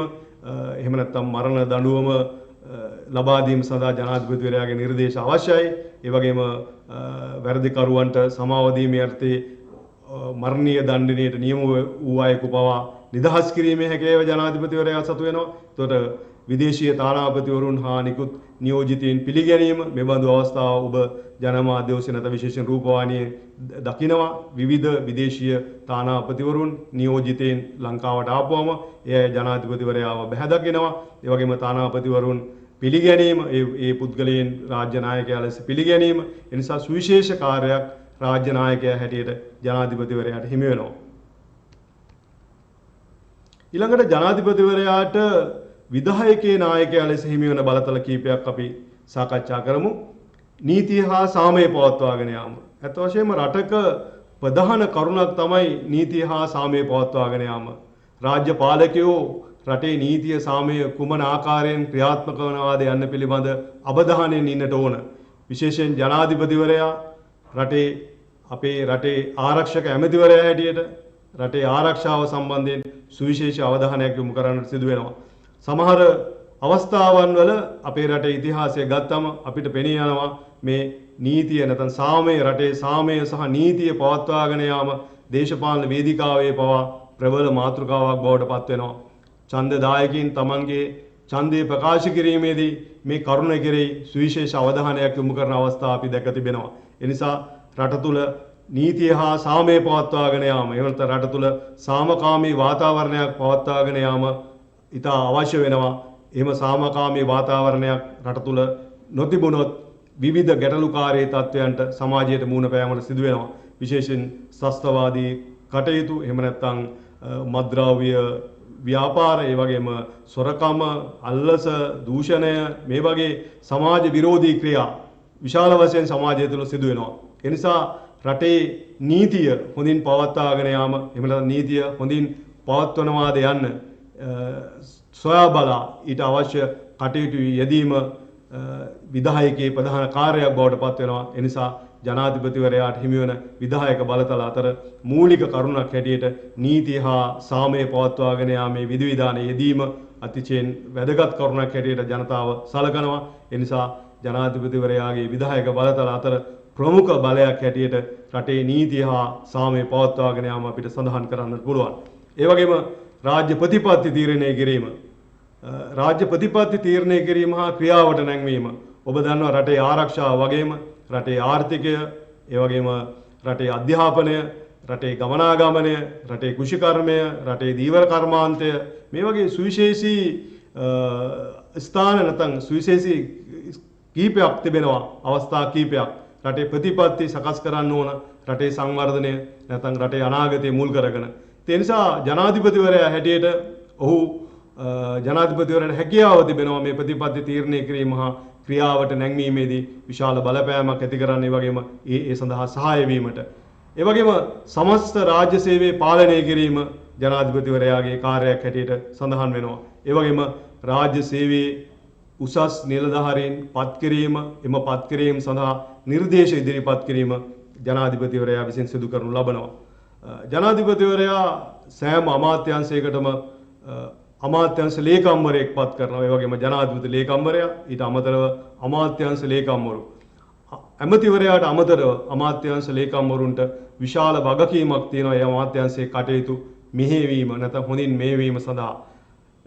S1: එහෙම නැත්නම් මරණ දඬුවම ලබා දීම සඳහා ජනාධිපතිවරයාගේ නිර්දේශ අවශ්‍යයි. ඒ වගේම වැරදිකරුවන්ට සමාව දීමේ අර්ථයේ මරණීය දණ්ඩනයට නියම වූ අයෙකු පවා නිදහස් කිරීමේ හැකියාව ජනාධිපතිවරයා සතු වෙනවා. එතකොට විදේශීය තානාපතිවරුන් හා නිකුත් නියෝජිතයින් පිළිගැනීම මේ බඳු අවස්ථාව ඔබ ජනමාධ්‍ය ඔස්සේ නැත්නම් විශේෂයෙන් රූපවාහිනියේ දකිනවා. විවිධ විදේශීය තානාපතිවරුන් නියෝජිතයින් ලංකාවට ආපුවම එය ජනාධිපතිවරයාව බැහැ දකිනවා. ඒ වගේම තානාපතිවරුන් පිළිගැනීම ඒ පුද්ගලයන් රාජ්‍ය නායකයා ලෙස පිළිගැනීම ඒ නිසා සුවිශේෂ කාර්යයක් රාජ්‍ය නායකයා හැටියට ජනාධිපතිවරයාට හිමි වෙනවා. ඊළඟට ජනාධිපතිවරයාට විධායකයේ නායකයා ලෙස හිමි වෙන බලතල කීපයක් අපි සාකච්ඡා කරමු. නීතිය හා සාමය පවත්වාගෙන යාම. අත් වශයෙන්ම රටක ප්‍රධාන කරුණක් තමයි නීතිය හා සාමය පවත්වාගෙන යාම. රාජ්‍ය පාලකයෝ රටේ නීතිය සාමය කුමන ආකාරයෙන් ක්‍රියාත්මක වනවාද යන්න පිළිබඳ අවධානයෙන් ඉන්නට ඕන. විශේෂයෙන් ජනාධිපතිවරයා රටේ අපේ රටේ ආරක්ෂක ඇමතිවරයා හැටියට රටේ ආරක්ෂාව සම්බන්ධයෙන් සුවිශේෂ අවධානයක් යොමු කරන්නට සිදු වෙනවා. සමහර අවස්ථාවන් වල අපේ රටේ ඉතිහාසය ගත්තම අපිට පෙනී යනවා මේ නීතිය නැත්නම් සාමය රටේ සාමය සහ නීතිය පවත්වාගෙන යාම දේශපාලන වේදිකාවේ පවා ප්‍රබල මාතෘකාවක් බවට පත් වෙනවා. ඡන්දදායකයින් Tamanගේ ඡන්දය ප්‍රකාශ කිරීමේදී මේ කරුණ කෙරෙහි සුවිශේෂ අවධානයක් යොමු කරන අවස්ථා අපි දැක තිබෙනවා. ඒ නිසා රට තුල නීතිය හා සාමය පවත්වාගෙන යාම එහෙම නැත්නම් රට තුල සාමකාමී වාතාවරණයක් පවත්වාගෙන යාම ඉතා අවශ්‍ය වෙනවා. එහෙම සාමකාමී වාතාවරණයක් රට තුල නොතිබුණොත් විවිධ ගැටලුකාරී තත්ත්වයන්ට සමාජයට මුහුණ පෑමට සිදු වෙනවා. විශේෂයෙන් ශස්ත්‍රවාදී කටයුතු එහෙම නැත්නම් මත්ද්‍රව්‍ය ව්‍යාපාර ඒ වගේම සොරකම අල්ලස දූෂණය මේ වගේ සමාජ විරෝධී ක්‍රියා විශාල වශයෙන් සමාජය තුළ සිදු වෙනවා. ඒ නිසා රටේ නීතිය හොඳින් පවත්වාගෙන යාම එහෙම නැත්නම් නීතිය හොඳින් පවත්වනවාද යන්න සොයා බලා ඊට අවශ්‍ය කටයුතු යෙදීම විධායකයේ ප්‍රධාන කාර්යයක් බවට පත් වෙනවා. ඒ නිසා ජනාධිපතිවරයාට හිමිවන විධායක බලතල අතර මූලික කරුණක් හැටියට නීතිය හා සාමය පවත්වාගෙන යාමේ විධිවිධානයේ යෙදීම අතිශයින් වැදගත් කරුණක් හැටියට ජනතාව සලකනවා. ඒ නිසා ජනාධිපතිවරයාගේ විධායක බලතල අතර ප්‍රමුඛ බලයක් හැටියට රටේ නීතිය හා සාමය පවත්වාගෙන යාම අපිට සඳහන් කරන්නට පුළුවන්. ඒ වගේම රාජ්‍ය ප්‍රතිපත්ති තීරණය කිරීම රාජ්‍ය ප්‍රතිපත්ති තීරණය කිරීම හා ක්‍රියාවට නැංවීම ඔබ දන්නවා රටේ ආරක්ෂාව වගේම රටේ ආර්ථිකය ඒ වගේම රටේ අධ්‍යාපනය රටේ ගමනාගමනය රටේ කෘෂිකර්මය රටේ දීවර කර්මාන්තය මේ වගේ සුවිශේෂී ස්ථාන නැත්නම් සුවිශේෂී කීපයක් තිබෙනවා අවස්ථා කීපයක් රටේ ප්‍රතිපත්ති සකස් කරන්න ඕන රටේ සංවර්ධනය නැත්නම් රටේ අනාගතය මුල් කරගෙන ඒ නිසා ජනාධිපතිවරයා හැටියට ඔහු ජනාධිපතිවරයාට හැකියාව තිබෙනවා මේ ප්‍රතිපත්ති තීරණය කිරීම හා ක්‍රියාවට නැංවීමේදී විශාල බලපෑමක් ඇති කරන්න ඒ වගේම ඒ සඳහා සහාය වීමට ඒ වගේම සමස්ත රාජ්‍ය සේවයේ පාලනය කිරීම ජනාධිපතිවරයාගේ කාර්යයක් හැටියට සඳහන් වෙනවා. ඒ වගේම රාජ්‍ය සේවයේ උසස් නිලධාරීන් පත් කිරීම එම පත් කිරීම සඳහා නිර්දේශ ඉදිරිපත් කිරීම ජනාධිපතිවරයා විසින් සිදු කරනු ලබනවා. ජනාධිපතිවරයා සෑම අමාත්‍යාංශයකටම අමාත්‍යාංශ ලේකම්වරයෙක් පත් කරනවා. ඒ වගේම ජනාධිපති ලේකම්වරයා ඊට අමතරව අමාත්‍යාංශ ලේකම්වරු ඇමතිවරයාට අමතරව අමාත්‍යාංශ ලේකම්වරුන්ට විශාල වගකීමක් තියෙනවා. ඒ අමාත්‍යාංශයේ කටයුතු මෙහෙයවීම නැත්නම් හොඳින් මෙහෙයවීම සඳහා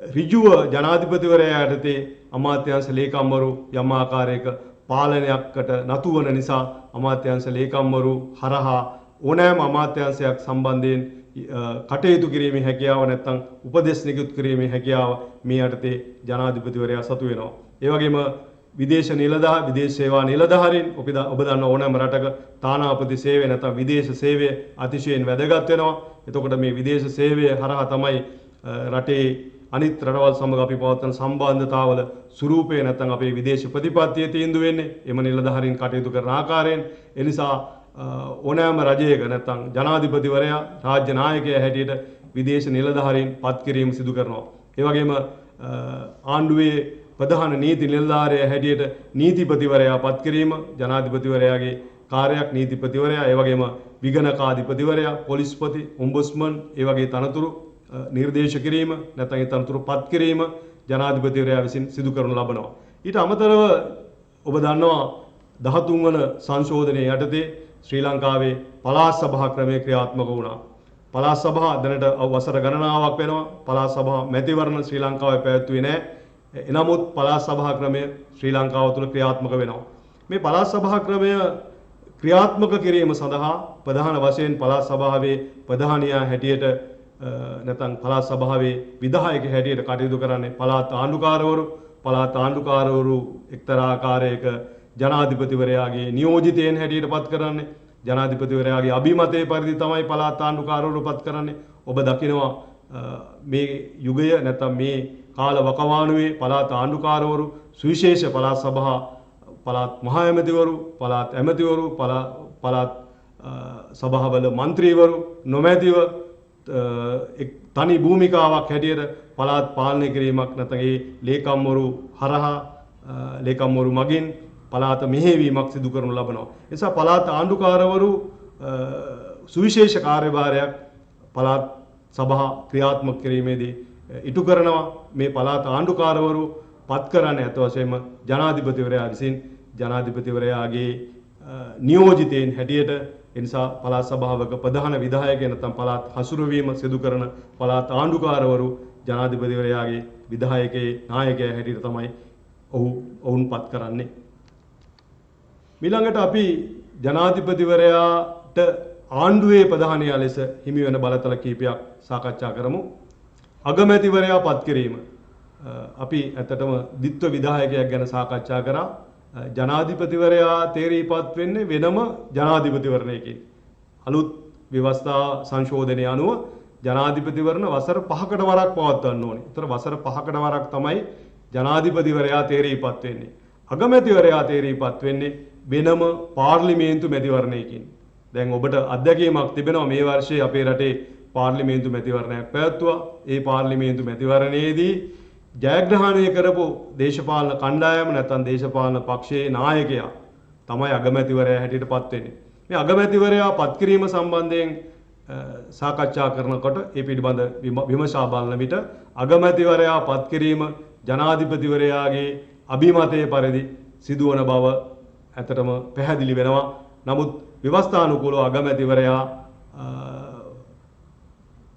S1: ඍජුව ජනාධිපතිවරයා යටතේ අමාත්‍යාංශ ලේකම්වරු යම් ආකාරයක පාලනයකට නතු වන නිසා අමාත්‍යාංශ ලේකම්වරු හරහා ඕනෑම අමාත්‍යාංශයක් සම්බන්ධයෙන් කටයුතු කිරීමේ හැකියාව නැත්නම් උපදෙස් නිකුත් කිරීමේ හැකියාව මේ යටතේ ජනාධිපතිවරයා සතු වෙනවා. ඒ වගේම විදේශ සේවා නිලධාරීන් ඔබ දන්න ඕනෑම රටක තානාපති සේවය නැත්නම් විදේශ සේවය අතිශයින් වැදගත් වෙනවා. එතකොට මේ විදේශ සේවය හරහා තමයි රටේ අනිත් රටවල් සමග අපි පවත්වන සම්බන්ධතාවල ස්වරූපය නැත්නම් අපේ විදේශ ප්‍රතිපත්තිය තීන්දුව වෙන්නේ. එම නිලධාරීන් කටයුතු කරන ආකාරයෙන් ඒ නිසා ඕනෑම රජයක නැත්නම් ජනාධිපතිවරයා රාජ්‍ය නායකයා හැටියට විදේශ නිලධාරීන් පත් කිරීම සිදු කරනවා. ඒ වගේම ආණ්ඩුවේ ප්‍රධාන නීති නිලධාරියා හැටියට නීතිපතිවරයා පත් කිරීම ජනාධිපතිවරයාගේ කාර්යයක්. නීතිපතිවරයා ඒ වගේම විගණකාධිපතිවරයා පොලිස්පති ඔම්බුස්මන් ඒ වගේ තනතුරු නිර්දේශ කිරීම නැත්නම් ඒ තනතුරු පත් කිරීම ජනාධිපතිවරයා විසින් සිදු කරනු ලබනවා. ඊට අමතරව ඔබ දන්නවා 13 වන සංශෝධනයේ යටතේ ශ්‍රී ලංකාවේ පළාත් සභා ක්‍රමය ක්‍රියාත්මක වුණා. පළාත් සභා දැනට වසර ගණනාවක් වෙනවා. පළාත් සභා මැතිවරණ ශ්‍රී ලංකාවේ පැවැත්වුවේ නැහැ. එනමුත් පළාත් සභා ක්‍රමය ශ්‍රී ලංකාව තුළ ක්‍රියාත්මක වෙනවා. මේ පළාත් සභා ක්‍රමය ක්‍රියාත්මක කිරීම සඳහා ප්‍රධාන වශයෙන් පළාත් සභාවේ ප්‍රධානියා හැටියට නැත්නම් පළාත් සභාවේ විධායක හැටියට කටයුතු කරන්නේ පළාත් ආණ්ඩුකාරවරු. පළාත් ආණ්ඩුකාරවරු එක්තරා ආකාරයක ජනාධිපතිවරයාගේ නියෝජිතයන් හැටියට පත් කරන්නේ. ජනාධිපතිවරයාගේ අභිමතයේ පරිදි තමයි පළාත් ආණ්ඩුකාරවරු පත් කරන්නේ. ඔබ දකිනවා මේ යුගය නැත්නම් මේ කාල වකවානුවේ පළාත් ආණ්ඩුකාරවරු සුවිශේෂ පළාත් සභා පළාත් මහ ඇමතිවරු පළාත් ඇමතිවරු පළාත් සභාවල മന്ത്രിවරු නොමැතිව තනි භූමිකාවක් හැටියට පළාත් පාලනය කිරීමක් නැත්නම් ඒ ලේකම්වරු හරහා ලේකම්වරු මගින් පළාත මෙහෙයවීමක් සිදු කරනු ලබනවා. ඒ නිසා පළාත් ආණ්ඩුකාරවරු සුවිශේෂ කාර්යභාරයක් පළාත් සභා ක්‍රියාත්මක කිරීමේදී ඉටු කරනවා. මේ පළාත් ආණ්ඩුකාරවරු පත් කරන්නේ අත වශයෙන්ම ජනාධිපතිවරයා විසින් ජනාධිපතිවරයාගේ නියෝජිතයින් හැටියට. ඒ නිසා පළාත් සභාවක ප්‍රධාන විධායකයන් නැත්නම් පළාත් හසුරුවීම සිදු කරන පළාත් ආණ්ඩුකාරවරු ජනාධිපතිවරයාගේ විධායකයේ නායකයා හැටියට තමයි ඔවුන් පත් කරන්නේ. ඊළඟට අපි ජනාධිපතිවරයාට ආණ්ඩුවේ ප්‍රධානියා ලෙස හිමි වෙන බලතල කීපයක් සාකච්ඡා කරමු. අගමැතිවරයා පත් කිරීම. අපි ඇත්තටම ද්විත්ව විධායකයක් ගැන සාකච්ඡා කරා. ජනාධිපතිවරයා තේරීපත් වෙන්නේ වෙනම ජනාධිපතිවරණයකින්. අලුත් ව්‍යවස්ථා සංශෝධනය අනුව ජනාධිපතිවරණ වසර 5කට වරක් පවත්වන්න ඕනේ. ඒතර වසර 5කට වරක් තමයි ජනාධිපතිවරයා තේරීපත් වෙන්නේ. අගමැතිවරයා තේරීපත් වෙන්නේ වෙනම පාර්ලිමේන්තු මැතිවරණයකින්. දැන් ඔබට අත්දැකීමක් තිබෙනවා මේ වර්ෂයේ අපේ රටේ පාර්ලිමේන්තු මැතිවරණයක් පැවැත්වුවා. ඒ පාර්ලිමේන්තු මැතිවරණයේදී ජයග්‍රහණය කරපු දේශපාලන කණ්ඩායම නැත්නම් දේශපාලන පක්ෂයේ නායකයා තමයි අගමැතිවරයා හැටියට පත් වෙන්නේ. මේ අගමැතිවරයා පත් කිරීම සම්බන්ධයෙන් සාකච්ඡා කරනකොට ඒ පිළිබඳ විමසා බලන විට අගමැතිවරයා පත් කිරීම ජනාධිපතිවරයාගේ අභිමතයේ පරිදි සිදුවන බව ඇත්තටම පැහැදිලි වෙනවා. නමුත් ව්‍යවස්ථානුකූලව අගමැතිවරයා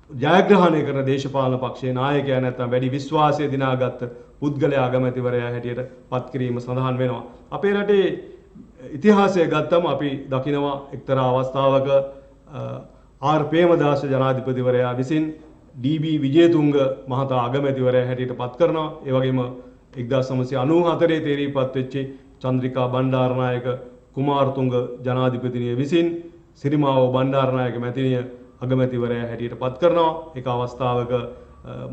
S1: ජයග්‍රහණය කරන දේශපාලන පක්ෂයේ නායකයා නැත්නම් වැඩි විශ්වාසය දිනාගත් පුද්ගලයා අගමැතිවරයා හැටියට පත් කිරීම සඳහන් වෙනවා. අපේ රටේ ඉතිහාසය ගත්තම අපි දකිනවා එක්තරා අවස්ථාවක ආර් ප්‍රේමදාස ජනාධිපතිවරයා විසින් ඩී.බී. විජේතුංග මහතා අගමැතිවරයා හැටියට පත් කරනවා. ඒ වගේම 1994 තේරීපත් වෙච්ච චන්ද්‍රිකා බණ්ඩාරනායක කුමාරතුංග ජනාධිපතිනිය විසින් සිරිමාවෝ බණ්ඩාරනායක මැතිණිය අගමැතිවරයා හැටියට පත් කරනවා. ඒක අවස්ථාවක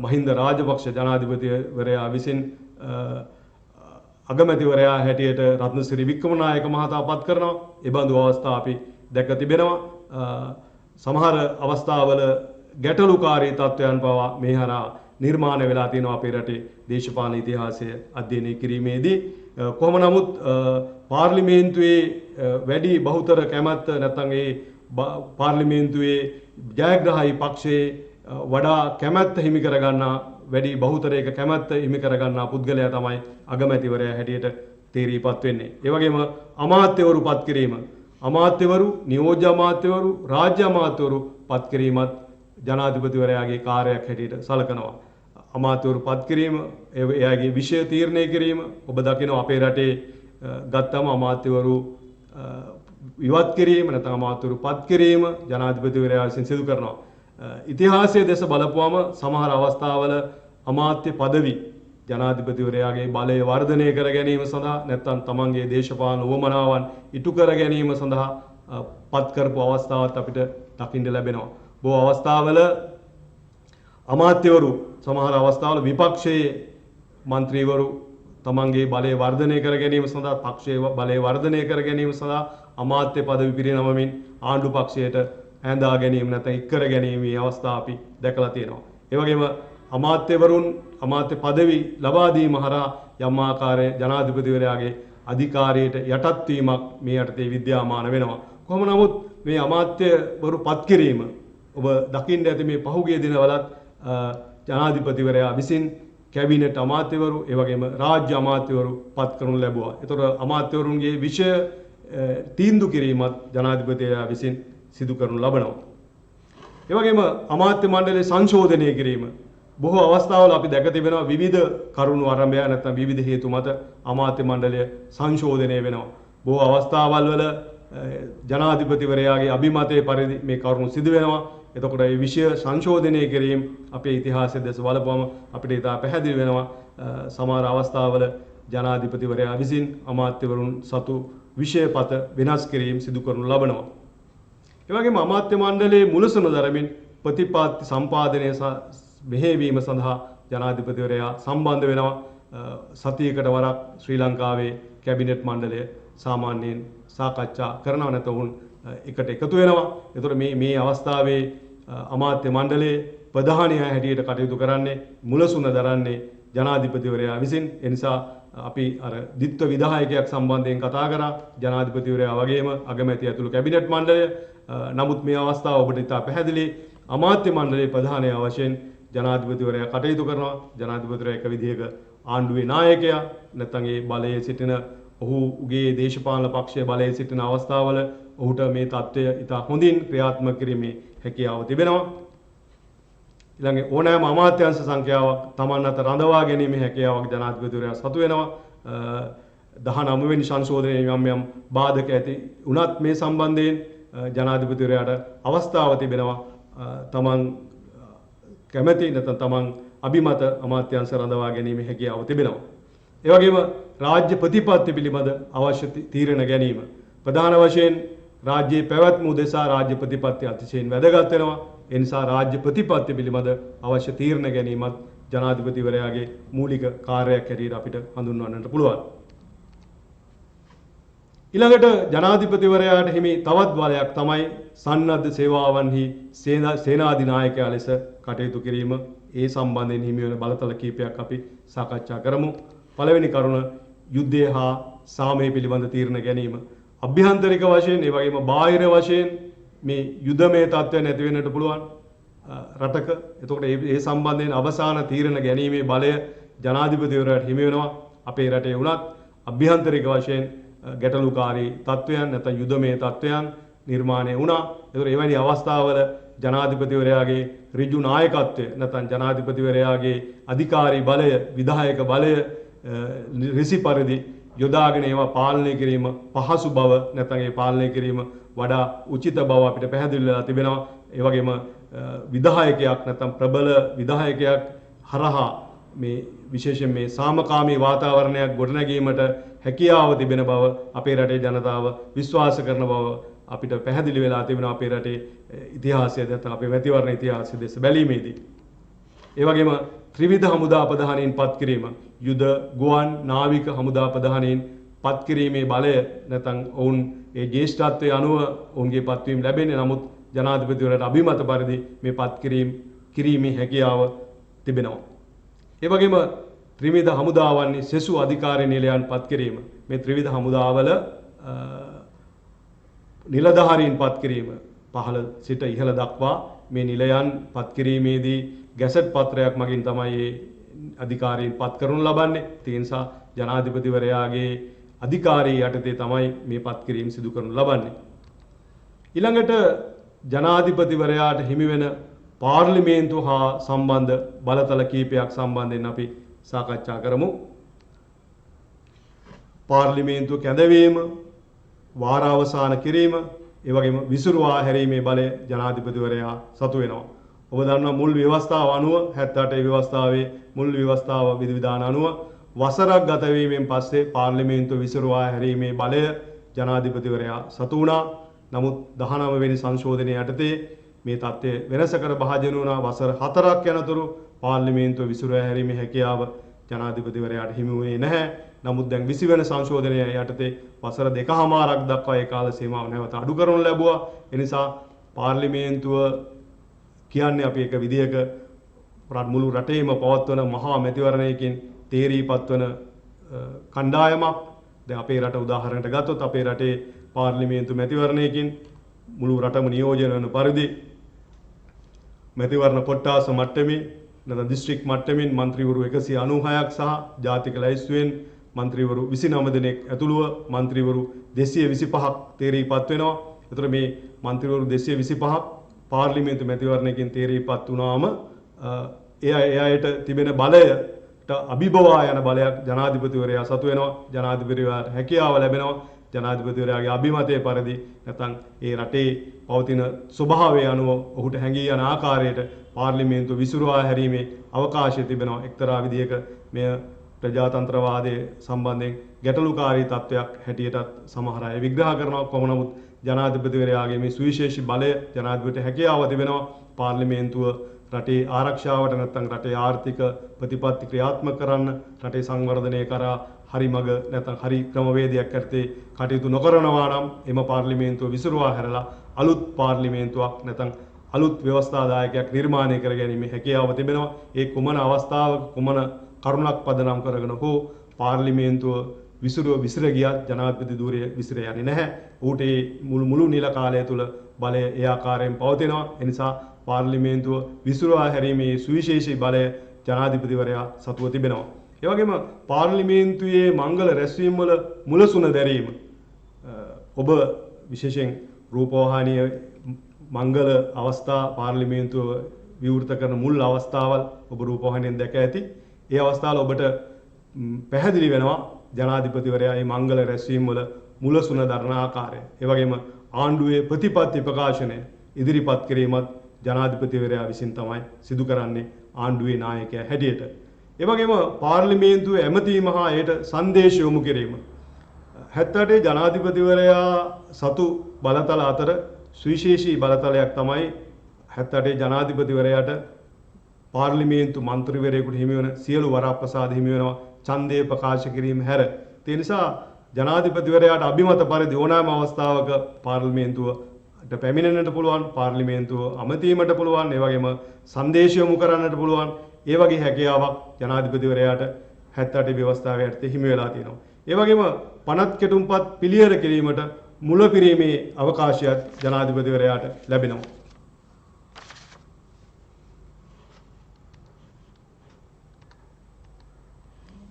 S1: මහින්ද රාජපක්ෂ ජනාධිපතිවරයා විසින් අගමැතිවරයා හැටියට රත්නසිරි වික්‍රමනායක මහතා පත් කරනවා. ඒ බඳු අවස්ථා අපි දැක තිබෙනවා. සමහර අවස්ථාවල ගැටලුකාරී තත්ත්වයන් පවා මේ හරහා නිර්මාණය වෙලා තියෙනවා අපේ රටේ දේශපාලන ඉතිහාසය අධ්‍යයනය කිරීමේදී. කොහොම නමුත් පාර්ලිමේන්තුවේ වැඩි බහුතර කැමැත්ත නැත්නම් ඒ පාර්ලිමේන්තුවේ ජයග්‍රහී පක්ෂයේ වඩා කැමැත්ත හිමි කරගන්නා වැඩි බහුතරයක කැමැත්ත හිමි කරගන්නා පුද්ගලයා තමයි අගමැතිවරයා හැටියට තේරීපත් වෙන්නේ. ඒ වගේම අමාත්‍යවරු පත් කිරීම. අමාත්‍යවරු, නියෝජ්‍ය අමාත්‍යවරු, රාජ්‍ය අමාත්‍යවරු පත් කිරීමත් ජනාධිපතිවරයාගේ කාර්යයක් හැටියට සලකනවා. අමාත්‍යවරු පත් කිරීම, එයාගේ විෂය තීරණය කිරීම ඔබ දකිනවා අපේ රටේ ගත්තම අමාත්‍යවරු ඉවත් කිරීම නැත්නම් අමාත්‍යවරු පත් කිරීම ජනාධිපතිවරයා විසින් සිදු කරනවා. ඉතිහාසයේ දෙස බලපුවම සමහර අවස්ථාවල අමාත්‍ය পদවි ජනාධිපතිවරයාගේ බලය වර්ධනය කර ගැනීම සඳහා නැත්නම් තමන්ගේ දේශපාලන උවමනාවන් ඉටු කර ගැනීම සඳහා පත් කරපු අවස්ථාවත් අපිට දකින්න ලැබෙනවා. බොහෝ අවස්ථාවල අමාත්‍යවරු සමහර අවස්ථාවල විපක්ෂයේ മന്ത്രിවරු තමන්ගේ බලය වර්ධනය කර ගැනීම සඳහා පක්ෂයේ බලය වර්ධනය කර ගැනීම සඳහා අමාත්‍ය පදවි පිරිනමමින් ආණ්ඩු පක්ෂයට ඇඳා ගැනීම නැත්නම් ඉක්කර ගැනීම මේ අවස්ථා අපි දැකලා තියෙනවා. ඒ වගේම අමාත්‍යවරුන් අමාත්‍ය පදවි ලබා දීම හරහා යම් ආකාරයේ ජනාධිපතිවරයාගේ අධිකාරියට යටත් වීමක් මේ යටතේ විද්‍යාමාන වෙනවා. කොහොම නමුත් මේ අමාත්‍යවරු පත් කිරීම ඔබ දකින්න ඇති මේ පහුගිය දිනවලත් ජනාධිපතිවරයා විසින් කැබිනට් අමාත්‍යවරු ඒ වගේම රාජ්‍ය අමාත්‍යවරු පත් කරනු ලැබුවා. ඒතර අමාත්‍යවරුන්ගේ විෂය තීන්දුව කිරීමත් ජනාධිපතිවරයා විසින් සිදු කරනු ලබනවා. ඒ වගේම අමාත්‍ය මණ්ඩලයේ සංශෝධනය කිරීම බොහෝ අවස්ථාවල අපි දැක තිබෙනවා විවිධ කරුණු ආරම්භය නැත්නම් විවිධ හේතු මත අමාත්‍ය මණ්ඩලය සංශෝධනය වෙනවා. බොහෝ අවස්ථාවල් වල ජනාධිපතිවරයාගේ අභිමතයේ පරිදි මේ කරුණු සිදු වෙනවා. එතකොට මේ විෂය සංශෝධනය කිරීම අපේ ඉතිහාසයේ දැස බලපුවම අපිට ඉතා පැහැදිලි වෙනවා. සමහර අවස්ථාවල ජනාධිපතිවරයා විසින් අමාත්‍යවරුන් සතු විෂයපත වෙනස් කිරීම සිදු කරනු ලබනවා. ඒ වගේම අමාත්‍ය මණ්ඩලයේ මුලසුන දරමින් ප්‍රතිපත්ති සම්පාදනය මෙහෙයවීම සඳහා ජනාධිපතිවරයා සම්බන්ධ වෙනවා. සතියකට වරක් ශ්‍රී ලංකාවේ කැබිනට් මණ්ඩලය සාමාන්‍යයෙන් සාකච්ඡා කරනවා නැත්නම් එකට එකතු වෙනවා. ඒතර මේ අවස්ථාවේ අමාත්‍ය මණ්ඩලයේ ප්‍රධානීය හැටියට කටයුතු කරන්නේ මුලසුන දරන්නේ ජනාධිපතිවරයා විසින්. ඒ නිසා අපි අර ද්විත්ව විධායකයක් සම්බන්ධයෙන් කතා කරා ජනාධිපතිවරයා වගේම අගමැති ඇතුළු කැබිනට් මණ්ඩලය. නමුත් මේ අවස්ථාව ඔබට ඉතා පැහැදිලි අමාත්‍ය මණ්ඩලයේ ප්‍රධානීය වශයෙන් ජනාධිපතිවරයා කටයුතු කරනවා. ජනාධිපතිවරයා එක විදිහක ආණ්ඩුවේ නායකයා නැත්නම් ඒ බලයේ සිටින ඔහුගේ දේශපාලන පක්ෂයේ බලයේ සිටින අවස්ථාවල ඔහුට මේ தත්ත්වය ඉතා හොඳින් ක්‍රියාත්මක කිරීමේ හැකියාව තිබෙනවා. ඊළඟ ඕනෑම අමාත්‍යාංශ සංඛ්‍යාවක් Taman අත රඳවා ගැනීමේ හැකියාවක් ජනාධිපතිවරයා සතු වෙනවා. 19 වෙනි සංශෝධනයේ යම් බාධක ඇති උනත් මේ සම්බන්ධයෙන් ජනාධිපතිවරයාට අවස්ථාව තිබෙනවා Taman කැමැති නැත්නම් Taman අභිමත අමාත්‍යාංශ රඳවා ගැනීමේ හැකියාව තිබෙනවා. ඒ වගේම රාජ්‍ය ප්‍රතිපත්ති පිළිබඳ අවශ්‍ය තීරණ ගැනීම ප්‍රධාන වශයෙන් රාජ්‍යයේ පැවැත්ම උදෙසා රාජ්‍ය ප්‍රතිපත්ති අතිශයින් වැදගත් වෙනවා. ඒ නිසා රාජ්‍ය ප්‍රතිපත්ති පිළිබඳ අවශ්‍ය තීරණ ගැනීමත් ජනාධිපතිවරයාගේ මූලික කාර්යයක් හැටියට අපිට හඳුන්වන්නට පුළුවන්. ඊළඟට ජනාධිපතිවරයාට හිමි තවත් බලයක් තමයි සන්නද්ධ සේවාවන්හි සේනාධිනායකයා ලෙස කටයුතු කිරීම. ඒ සම්බන්ධයෙන් හිමි වෙන බලතල කීපයක් අපි සාකච්ඡා කරමු. පළවෙනි කරුණ යුද්ධය හා සාමය පිළිබඳ තීරණ ගැනීම. අභ්‍යන්තරික වශයෙන් ඒ වගේම බාහිර වශයෙන් මේ යුද්ධමය තත්ත්වය නැති වෙන්නට පුළුවන් රටක. එතකොට ඒ සම්බන්ධයෙන් අවසාන තීරණ ගැනීමේ බලය ජනාධිපතිවරයාට හිමි වෙනවා. අපේ රටේ වුණත් අභ්‍යන්තරික වශයෙන් ගැටලුකාරී තත්ත්වයන් නැත්නම් යුද්ධමය තත්ත්වයන් නිර්මාණය වුණා. ඒතකොට එවැනි අවස්ථාවල ජනාධිපතිවරයාගේ ඍජු නායකත්වය නැත්නම් ජනාධිපතිවරයාගේ අධිකාරී බලය විධායක බලය ඍසි පරිදි යොදාගෙන ඒවා පාලනය කිරීම පහසු බව නැත්නම් ඒ පාලනය කිරීම වඩා උචිත බව අපිට පැහැදිලි වෙලා තිබෙනවා. ඒ වගේම විධායකයක් නැත්නම් ප්‍රබල විධායකයක් හරහා මේ විශේෂයෙන් මේ සාමකාමී වාතාවරණයක් ගොඩනැගීමට හැකියාව තිබෙන බව අපේ රටේ ජනතාව විශ්වාස කරන බව අපිට පැහැදිලි වෙලා තිබෙනවා අපේ රටේ ඉතිහාසය නැත්නම් අපේ මැතිවරණ ඉතිහාසය දෙස බැලීමේදී. ඒ වගේම ත්‍රිවිධ හමුදා ප්‍රධානීන් පත් කිරීම යුද ගුවන් නාවික හමුදා ප්‍රධානීන් පත් කිරීමේ බලය නැත්නම් ඔවුන් ඒ ජ්‍යෙෂ්ඨත්වයේ අනුව ඔවුන්ගේ පත්වීම ලැබෙන්නේ. නමුත් ජනාධිපතිවරයාට අභිමත පරිදි මේ පත් කිරීමේ හැකියාව තිබෙනවා. ඒ වගේම ත්‍රිවිධ හමුදාවන්හි සෙසු අධිකාරී නිලයන් පත් කිරීම. මේ ත්‍රිවිධ හමුදාවල නිලධාරීන් පත් කිරීම පහළ සිට ඉහළ දක්වා මේ නිලයන් පත් කිරීමේදී ගැසට් පත්‍රයක් මගින් තමයි මේ අධිකාරීන් පත් කරනු ලබන්නේ. ඒ නිසා ජනාධිපතිවරයාගේ අධිකාරී යටතේ තමයි මේ පත් කිරීම සිදු කරනු ලබන්නේ. ඊළඟට ජනාධිපතිවරයාට හිමි වෙන පාර්ලිමේන්තුව හා සම්බන්ධ බලතල කීපයක් සම්බන්ධයෙන් අපි සාකච්ඡා කරමු. පාර්ලිමේන්තුව කැඳවීම, වාරාවසාන කිරීම, ඒ වගේම විසිරුවා හැරීමේ බලය ජනාධිපතිවරයා සතු වෙනවා. ඔබ දන්නවා මුල් ව්‍යවස්ථාව අනුව 78 ව්‍යවස්ථාවේ මුල් ව්‍යවස්ථාව විධිවිධාන අනුව වසරක් ගත වීමෙන් පස්සේ පාර්ලිමේන්තුව විසිරුවා හැරීමේ බලය ජනාධිපතිවරයා සතු වුණා. නමුත් 19 වෙනි සංශෝධනය යටතේ මේ තත්ත්වය වෙනස කර භාජන වුණා. වසර 4ක් යනතුරු පාර්ලිමේන්තුව විසිරුවා හැරීමේ හැකියාව ජනාධිපතිවරයාට හිමි වුණේ නැහැ. නමුත් දැන් 20 වෙනි සංශෝධනය යටතේ වසර 2කමාරක් දක්වා ඒ කාල සීමාව නැවත අඩු කරනු ලැබුවා. ඒ නිසා පාර්ලිමේන්තුව කියන්නේ අපි එක විදියක මුළු රටේම පවත්වන මහා මැතිවරණයකින් තේරීපත් වන කණ්ඩායමක්. දැන් අපේ රට උදාහරණයක් ගත්තොත් අපේ රටේ පාර්ලිමේන්තු මැතිවරණයකින් මුළු රටම නියෝජන වන පරිදි මැතිවරණ කොට්ටාස මට්ටමින් නැත්නම් දිස්ත්‍රික් මට්ටමින් മന്ത്രിවරු 196ක් සහ ජාතික ලැයිස්තුවෙන් മന്ത്രിවරු 29 දෙනෙක් ඇතුළුව മന്ത്രിවරු 225ක් තේරීපත් වෙනවා. ඒතර මේ മന്ത്രിවරු 225ක් පාර්ලිමේන්තු මැතිවරණයකින් තේරීපත් වුණාම ඒ අයට තිබෙන බලයට අභිබවා යන බලයක් ජනාධිපතිවරයා සතු වෙනවා. ජනාධිපතිවරයාට හැකියාව ලැබෙනවා. ජනාධිපතිවරයාගේ අභිමතයේ පරිදි නැත්නම් ඒ රටේ පවතින ස්වභාවය අනුව ඔහුට හැඟී යන ආකාරයට පාර්ලිමේන්තුව විසිරුවා හැරීමේ අවකාශය තිබෙනවා. එක්තරා විදියක මෙය ප්‍රජාතන්ත්‍රවාදයේ සම්බන්ධයෙන් ගැටලුකාරී තත්වයක් හැටියටත් සමහර අය විග්‍රහ කරනවා. කොහොම නමුත් ජනාධිපතිවරයාගේ මේ සුවිශේෂී බලය ජනාධිපතිට හැකියාව තිබෙනවා පාර්ලිමේන්තුව රටේ ආරක්ෂාවට නැත්නම් රටේ ආර්ථික ප්‍රතිපත්ති ක්‍රියාත්මක කරන්න රටේ සංවර්ධනය කරා හරි මග නැත්නම් හරි ක්‍රමවේදයක් යටතේ කටයුතු නොකරනවා නම් එම පාර්ලිමේන්තුව විසිරුවා හැරලා අලුත් පාර්ලිමේන්තුවක් නැත්නම් අලුත් ව්‍යවස්ථාදායකයක් නිර්මාණය කර ගැනීමේ හැකියාව තිබෙනවා. ඒ කුමන අවස්ථාවක කුමන කරුණක් පදනම් කරගෙන හෝ පාර්ලිමේන්තුව විසිර ගියත් ජනාධිපති ධූරය විසිර යන්නේ නැහැ. ඌට මුළු නිල කාලය තුල බලය ඒ ආකාරයෙන් පවතිනවා. ඒ නිසා පාර්ලිමේන්තුව විසිරුවා හැරීමේ සුවිශේෂී බලය ජනාධිපතිවරයා සතුව තිබෙනවා. ඒ වගේම පාර්ලිමේන්තුවේ මංගල රැස්වීම් වල මුලසුන දැරීම ඔබ විශේෂයෙන් රූපවාහිනිය මංගල අවස්ථා පාර්ලිමේන්තුව විවෘත කරන මුල් අවස්ථාවල් ඔබ රූපවාහිනියෙන් දැක ඇති. ඒ අවස්ථාවල ඔබට පැහැදිලි වෙනවා ජනාධිපතිවරයා මේ මංගල රැස්වීම් වල මුලසුන දරන ආකාරය. ඒ වගේම ආණ්ඩුවේ ප්‍රතිපත්ති ප්‍රකාශනය ඉදිරිපත් කිරීමත් ජනාධිපතිවරයා විසින් තමයි සිදු කරන්නේ ආණ්ඩුවේ නායකයා හැටියට. ඒ වගේම පාර්ලිමේන්තුවේ ඇමතීම හා ඒට සංදේශ යොමු කිරීම 78 ජනාධිපතිවරයා සතු බලතල අතර සුවිශේෂී බලතලයක් තමයි 78 ජනාධිපතිවරයාට පාර්ලිමේන්තු මන්ත්‍රීවරයෙකුට හිමි වන සියලු වරප්‍රසාද හිමි වෙනවා ඡන්දය ප්‍රකාශ කිරීම හැර. ඒ නිසා ජනාධිපතිවරයාට අභිමත පරිදි ඕනෑම අවස්ථාවක පාර්ලිමේන්තුවට පැමිණෙන්නට පුළුවන්, පාර්ලිමේන්තුව අමතීමට පුළුවන්, ඒ වගේම සංදේශ යොමු කරන්නට පුළුවන්. ඒ වගේ හැකියාවක් ජනාධිපතිවරයාට 78 ව්‍යවස්ථාවේ යටතේ හිමි වෙලා තියෙනවා. ඒ වගේම පනත් කෙටුම්පත් පිළියෙල කිරීමට මුලපිරීමේ අවකාශයත් ජනාධිපතිවරයාට ලැබෙනවා.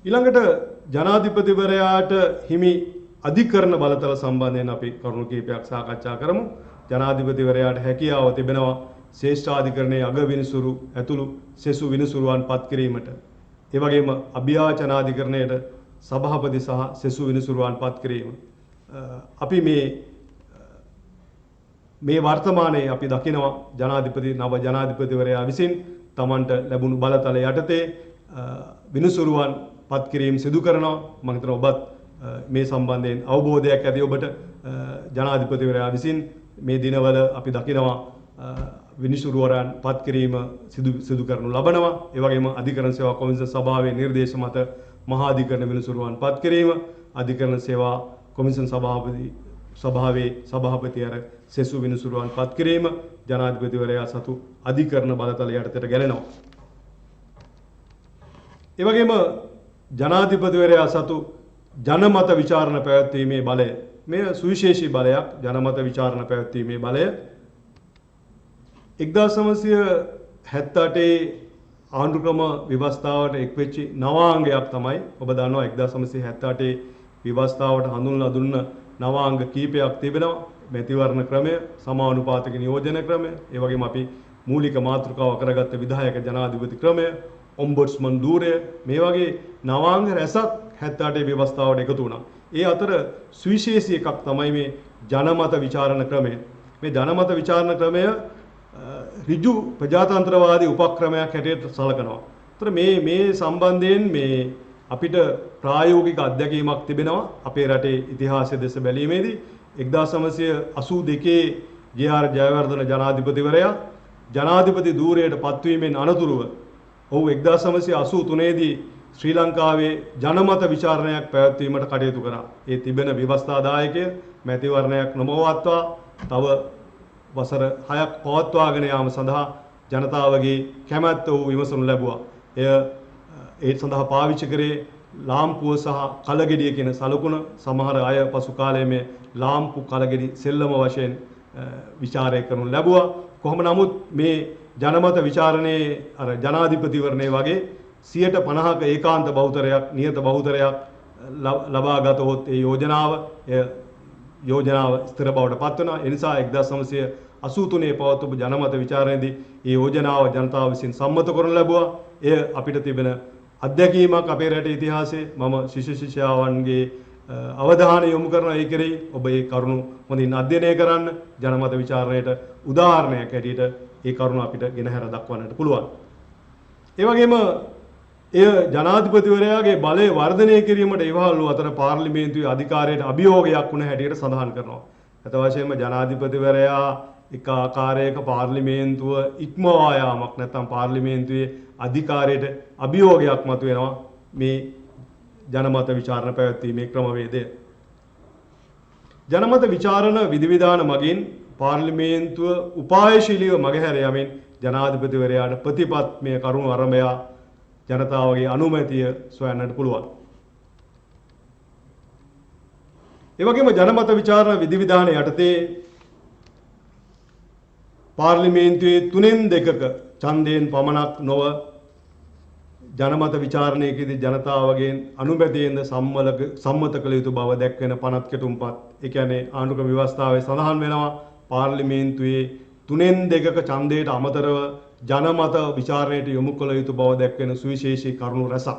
S1: ඊළඟට ජනාධිපතිවරයාට හිමි අධිකරණ බලතල සම්බන්ධයෙන් අපි කරුණු කිහිපයක් සාකච්ඡා කරමු. ජනාධිපතිවරයාට හැකියාව තිබෙනවා ශ්‍රේෂ්ඨාධිකරණයේ අග විනිසුරු ඇතුළු සෙසු විනිසුරුවන් පත් කිරීමට. ඒ වගේම අභියාචනාධිකරණයට සභාපති සහ සෙසු විනිසුරුවන් පත් කිරීම. අපි මේ වර්තමානයේ අපි දකිනවා නව ජනාධිපතිවරයා විසින් Tamanට ලැබුණු බලතල යටතේ විනිසුරුවන් පත් කිරීම සිදු කරනවා. මම හිතනවා ඔබත් මේ සම්බන්ධයෙන් අවබෝධයක් ඇති ඔබට ජනාධිපතිවරයා විසින් මේ දිනවල අපි දකිනවා විනිසුරුවරයන් පත් කිරීම සිදු කරනු ලබනවා. ඒ වගේම අධිකරණ සේවා කොමිෂන් සභාවේ නිර්දේශ මත මහා අධිකරණ විනිසුරුවන් පත් කිරීම, අධිකරණ සේවා කොමිෂන් සභාවේ සභාපති අර සෙසු විනිසුරුවන් පත් කිරීම ජනාධිපතිවරයා සතු අධිකරණ බලතල යටතට ගැලෙනවා. ඒ වගේම ජනාධිපතිවරයා සතු ජනමත විචාරණ පැවැත්වීමේ බලය මේ සුවිශේෂී බලයක්. ජනමත විචාරණ පැවැත්වීමේ බලය 1978 ආණ්ඩුක්‍රම ව්‍යවස්ථාවට එක්වෙච්ච නවාංගයක් තමයි. ඔබ දන්නවා 1978 ව්‍යවස්ථාවට හඳුන්වලා දුන්න නවාංග කීපයක් තිබෙනවා. මැතිවරණ ක්‍රමය, සමානුපාතික නියෝජන ක්‍රමය, ඒ වගේම අපි මූලික මාතෘකාව කරගත්ත විධායක ජනාධිපති ක්‍රමය, ඔම්බඩ්ස්මන් ධූරය, මේ වගේ නවාංග රැසක් 78 ව්‍යවස්ථාවට එකතු වුණා. ඒ අතර සුවිශේෂී එකක් තමයි මේ ජනමත විචාරණ ක්‍රමය. මේ ජනමත විචාරණ ක්‍රමය ඍජු ප්‍රජාතන්ත්‍රවාදී උපක්‍රමයක් හැටියට සලකනවා. ඒතර මේ සම්බන්ධයෙන් මේ අපිට ප්‍රායෝගික අත්දැකීමක් තිබෙනවා අපේ රටේ ඉතිහාසය දෙස බැලීමේදී 1982 ජේ.ආර්. ජයවර්ධන ජනාධිපතිවරයා ජනාධිපති ධූරයට පත්වීමෙන් අනතුරුව ඔහු 1983 දී ශ්‍රී ලංකාවේ ජනමත විචාරණයක් පැවැත්වීමට කටයුතු කරා. ඒ තිබෙන ව්‍යවස්ථාදායකය මැතිවරණයක් නොමවත්වා තව වසර 6ක් පවත්වාගෙන යාම සඳහා ජනතාවගේ කැමැත්ත වූ විමසනු ලැබුවා. ඒ සඳහා පාවිච්චි කරේ ලාම්පුව සහ කලගෙඩිය කියන සලකුණ. සමහර අය පසු කාලයේ මේ ලාම්පු කලගෙඩි සෙල්ලම වශයෙන් විචාරය කරනු ලැබුවා. කොහොම නමුත් මේ ජනමත විචාරණයේ අර ජනාධිපතිවරණයේ වගේ 50%ක ඒකාන්ත බහුතරයක් නියත බහුතරයක් ලබා ගතහොත් ඒ යෝජනාව ස්ථිර බවට පත් වෙනවා. ඒ නිසා 1983 පවත්වපු ජනමත විචාරණයේදී මේ යෝජනාව ජනතාව විසින් සම්මත කරනු ලැබුවා. එය අපිට තිබෙන අත්දැකීමක් අපේ රටේ ඉතිහාසයේ. මම ශිෂ්‍ය ශිෂ්‍යාවන්ගේ අවධානය යොමු කරන ඒ කෙරෙහි ඔබ මේ කරුණු හොඳින් අධ්‍යයනය කරන්න. ජනමත විචාරණයට උදාහරණයක් හැටියට ඒ කරුණ අපිට ගෙනහැර දක්වන්නට පුළුවන්. ඒ වගේම එය ජනාධිපතිවරයාගේ බලය වර්ධනය කිරීමට ඉවහල් වූ අතර පාර්ලිමේන්තුවේ අධිකාරියට අභියෝගයක් වුණ හැටියට සඳහන් කරනවා. අත වශයෙන්ම ජනාධිපතිවරයා එක ආකාරයක පාර්ලිමේන්තුව ඉක්මවා යාමක් නැත්නම් පාර්ලිමේන්තුවේ අධිකාරියට අභියෝගයක් මතුවෙනවා මේ ජනමත විචාරණ පැවැත්වීමේ ක්‍රමවේදය. ජනමත විචාරණ විධිවිධාන මගින් පාර්ලිමේන්තුව උපායශීලීව මගහැර යමින් ජනාධිපතිවරයාට ප්‍රතිපත්තිමය කරුණු අරඹයා ජනතාවගේ අනුමැතිය සොයන්නට පුළුවන්. ඒ වගේම ජනමත විචාරණ විධිවිධාන යටතේ පාර්ලිමේන්තුවේ 3/2ක ඡන්දයෙන් පමණක් නොව ජනමත විචාරණයකදී ජනතාවගෙන් අනුමැතියෙන්ද සම්මත කළ යුතු බව දැක්වෙන පනත් කෙටුම්පත්. ඒ කියන්නේ ආණ්ඩුක්‍රම ව්‍යවස්ථාවේ සඳහන් වෙනවා පාර්ලිමේන්තුවේ 3/2ක ඡන්දයට අමතරව ජනමත විචාරණයට යොමු කළ යුතු බව දැක්වෙන සුවිශේෂී කරුණු රැසක්.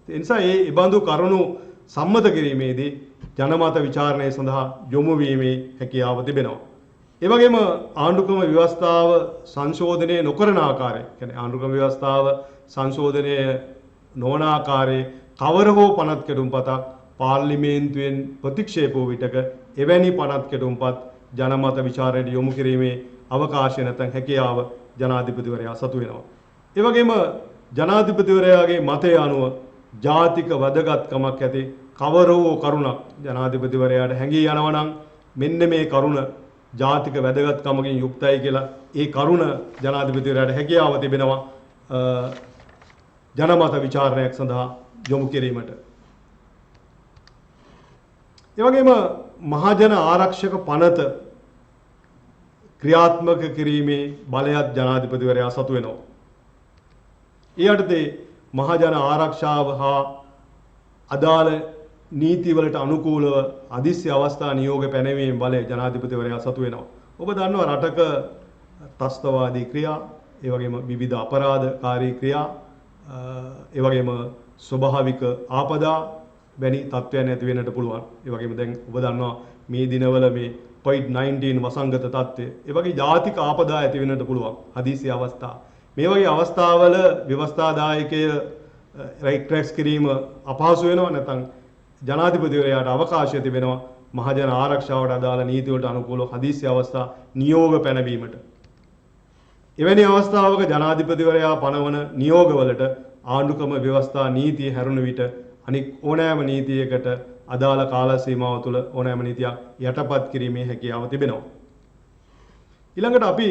S1: ඒ නිසා මේ ඉබඳු කරුණු සම්මත කිරීමේදී ජනමත විචාරණය සඳහා යොමු වීමේ හැකියාව තිබෙනවා. ඒ වගේම ආණ්ඩුක්‍රම ව්‍යවස්ථාව සංශෝධනය නොකරන ආකාරය, කියන්නේ ආණ්ඩුක්‍රම ව්‍යවස්ථාව සංශෝධනය නොවන ආකාරයේ කවර හෝ පනත් කෙටුම්පතක් පාර්ලිමේන්තුවෙන් ප්‍රතික්ෂේප වූ විටක එවැනි පනත් කෙටුම්පත් ජනමත විචාරණයට යොමු කිරීමේ අවකාශය නැත්නම් හැකියාව ජනාධිපතිවරයා සතු වෙනවා. ඒ වගේම ජනාධිපතිවරයාගේ මතය අනුව ජාතික වැදගත්කමක් ඇති කවර හෝ කරුණක් ජනාධිපතිවරයාට හැඟී යනවා නම් මෙන්න මේ කරුණ ජාතික වැදගත්කමකින් යුක්තයි කියලා ඒ කරුණ ජනාධිපතිවරයාට හැකියාව තිබෙනවා ජනමත විචාරණයක් සඳහා යොමු කිරීමට. ඒ වගේම මහජන ආරක්ෂක පනත ක්‍රියාත්මක කිරීමේ බලයත් ජනාධිපතිවරයා සතු වෙනවා. ඒ යටතේ මහජන ආරක්ෂාව හා අදාළ නීතිවලට අනුකූලව අදිස්ත්‍ය අවස්ථා නියෝග පැනවීමේ බලය ජනාධිපතිවරයා සතු වෙනවා. ඔබ දන්නවා රටක ත්‍රස්තවාදී ක්‍රියා, ඒ වගේම විවිධ අපරාධකාරී ක්‍රියා, ඒ වගේම ස්වභාවික ආපදා වැනි තත්ත්වයන් ඇති වෙන්නට පුළුවන්. ඒ වගේම දැන් ඔබ දන්නවා මේ දිනවල මේ COVID-19 වසංගත තත්ත්වය, ඒ වගේ ජාතික ආපදා ඇති වෙන්නට පුළුවන්. හදිසි අවස්ථා. මේ වගේ අවස්ථාවල ව්‍යවස්ථාදායකය රැක්ස් කිරීම අපහසු වෙනවා. නැත්නම් ජනාධිපතිවරයාට අවකාශය තිබෙනවා මහජන ආරක්ෂාවට අදාළ නීති වලට අනුකූලව හදිසි අවස්ථා නියෝග පැනවීමට. එවැනි අවස්ථාවක ජනාධිපතිවරයා පනවන නියෝගවලට ආණ්ඩුක්‍රම ව්‍යවස්ථා නීතිය හැරුණු විට අනික් ඕනෑම නීතියකට අදාළ කාල සීමාව තුළ ඕනෑම නීතියක් යටපත් කිරීමේ හැකියාව තිබෙනවා. ඊළඟට අපි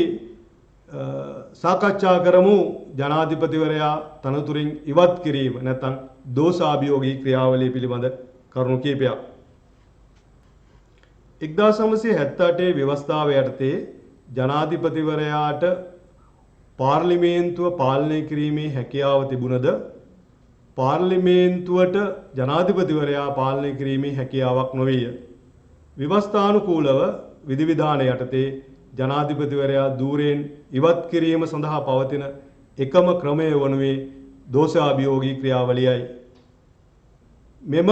S1: සාකච්ඡා කරමු ජනාධිපතිවරයා තනතුරින් ඉවත් කිරීම නැත්නම් දෝෂාභියෝගී ක්‍රියාවලිය පිළිබඳ කරුණු කිහිපයක්. 1978 ව්‍යවස්ථාව යටතේ ජනාධිපතිවරයාට පාර්ලිමේන්තුව පාලනය කිරීමේ හැකියාව තිබුණද පාර්ලිමේන්තුවට ජනාධිපතිවරයා පාලනය කිරීමේ හැකියාවක් නොවිය. ව්‍යවස්ථානුකූලව විධිවිධාන යටතේ ජනාධිපතිවරයා ධූරයෙන් ඉවත් කිරීම සඳහා පවතින එකම ක්‍රමය වනුයේ දෝෂාභියෝගී ක්‍රියාවලියයි. මෙම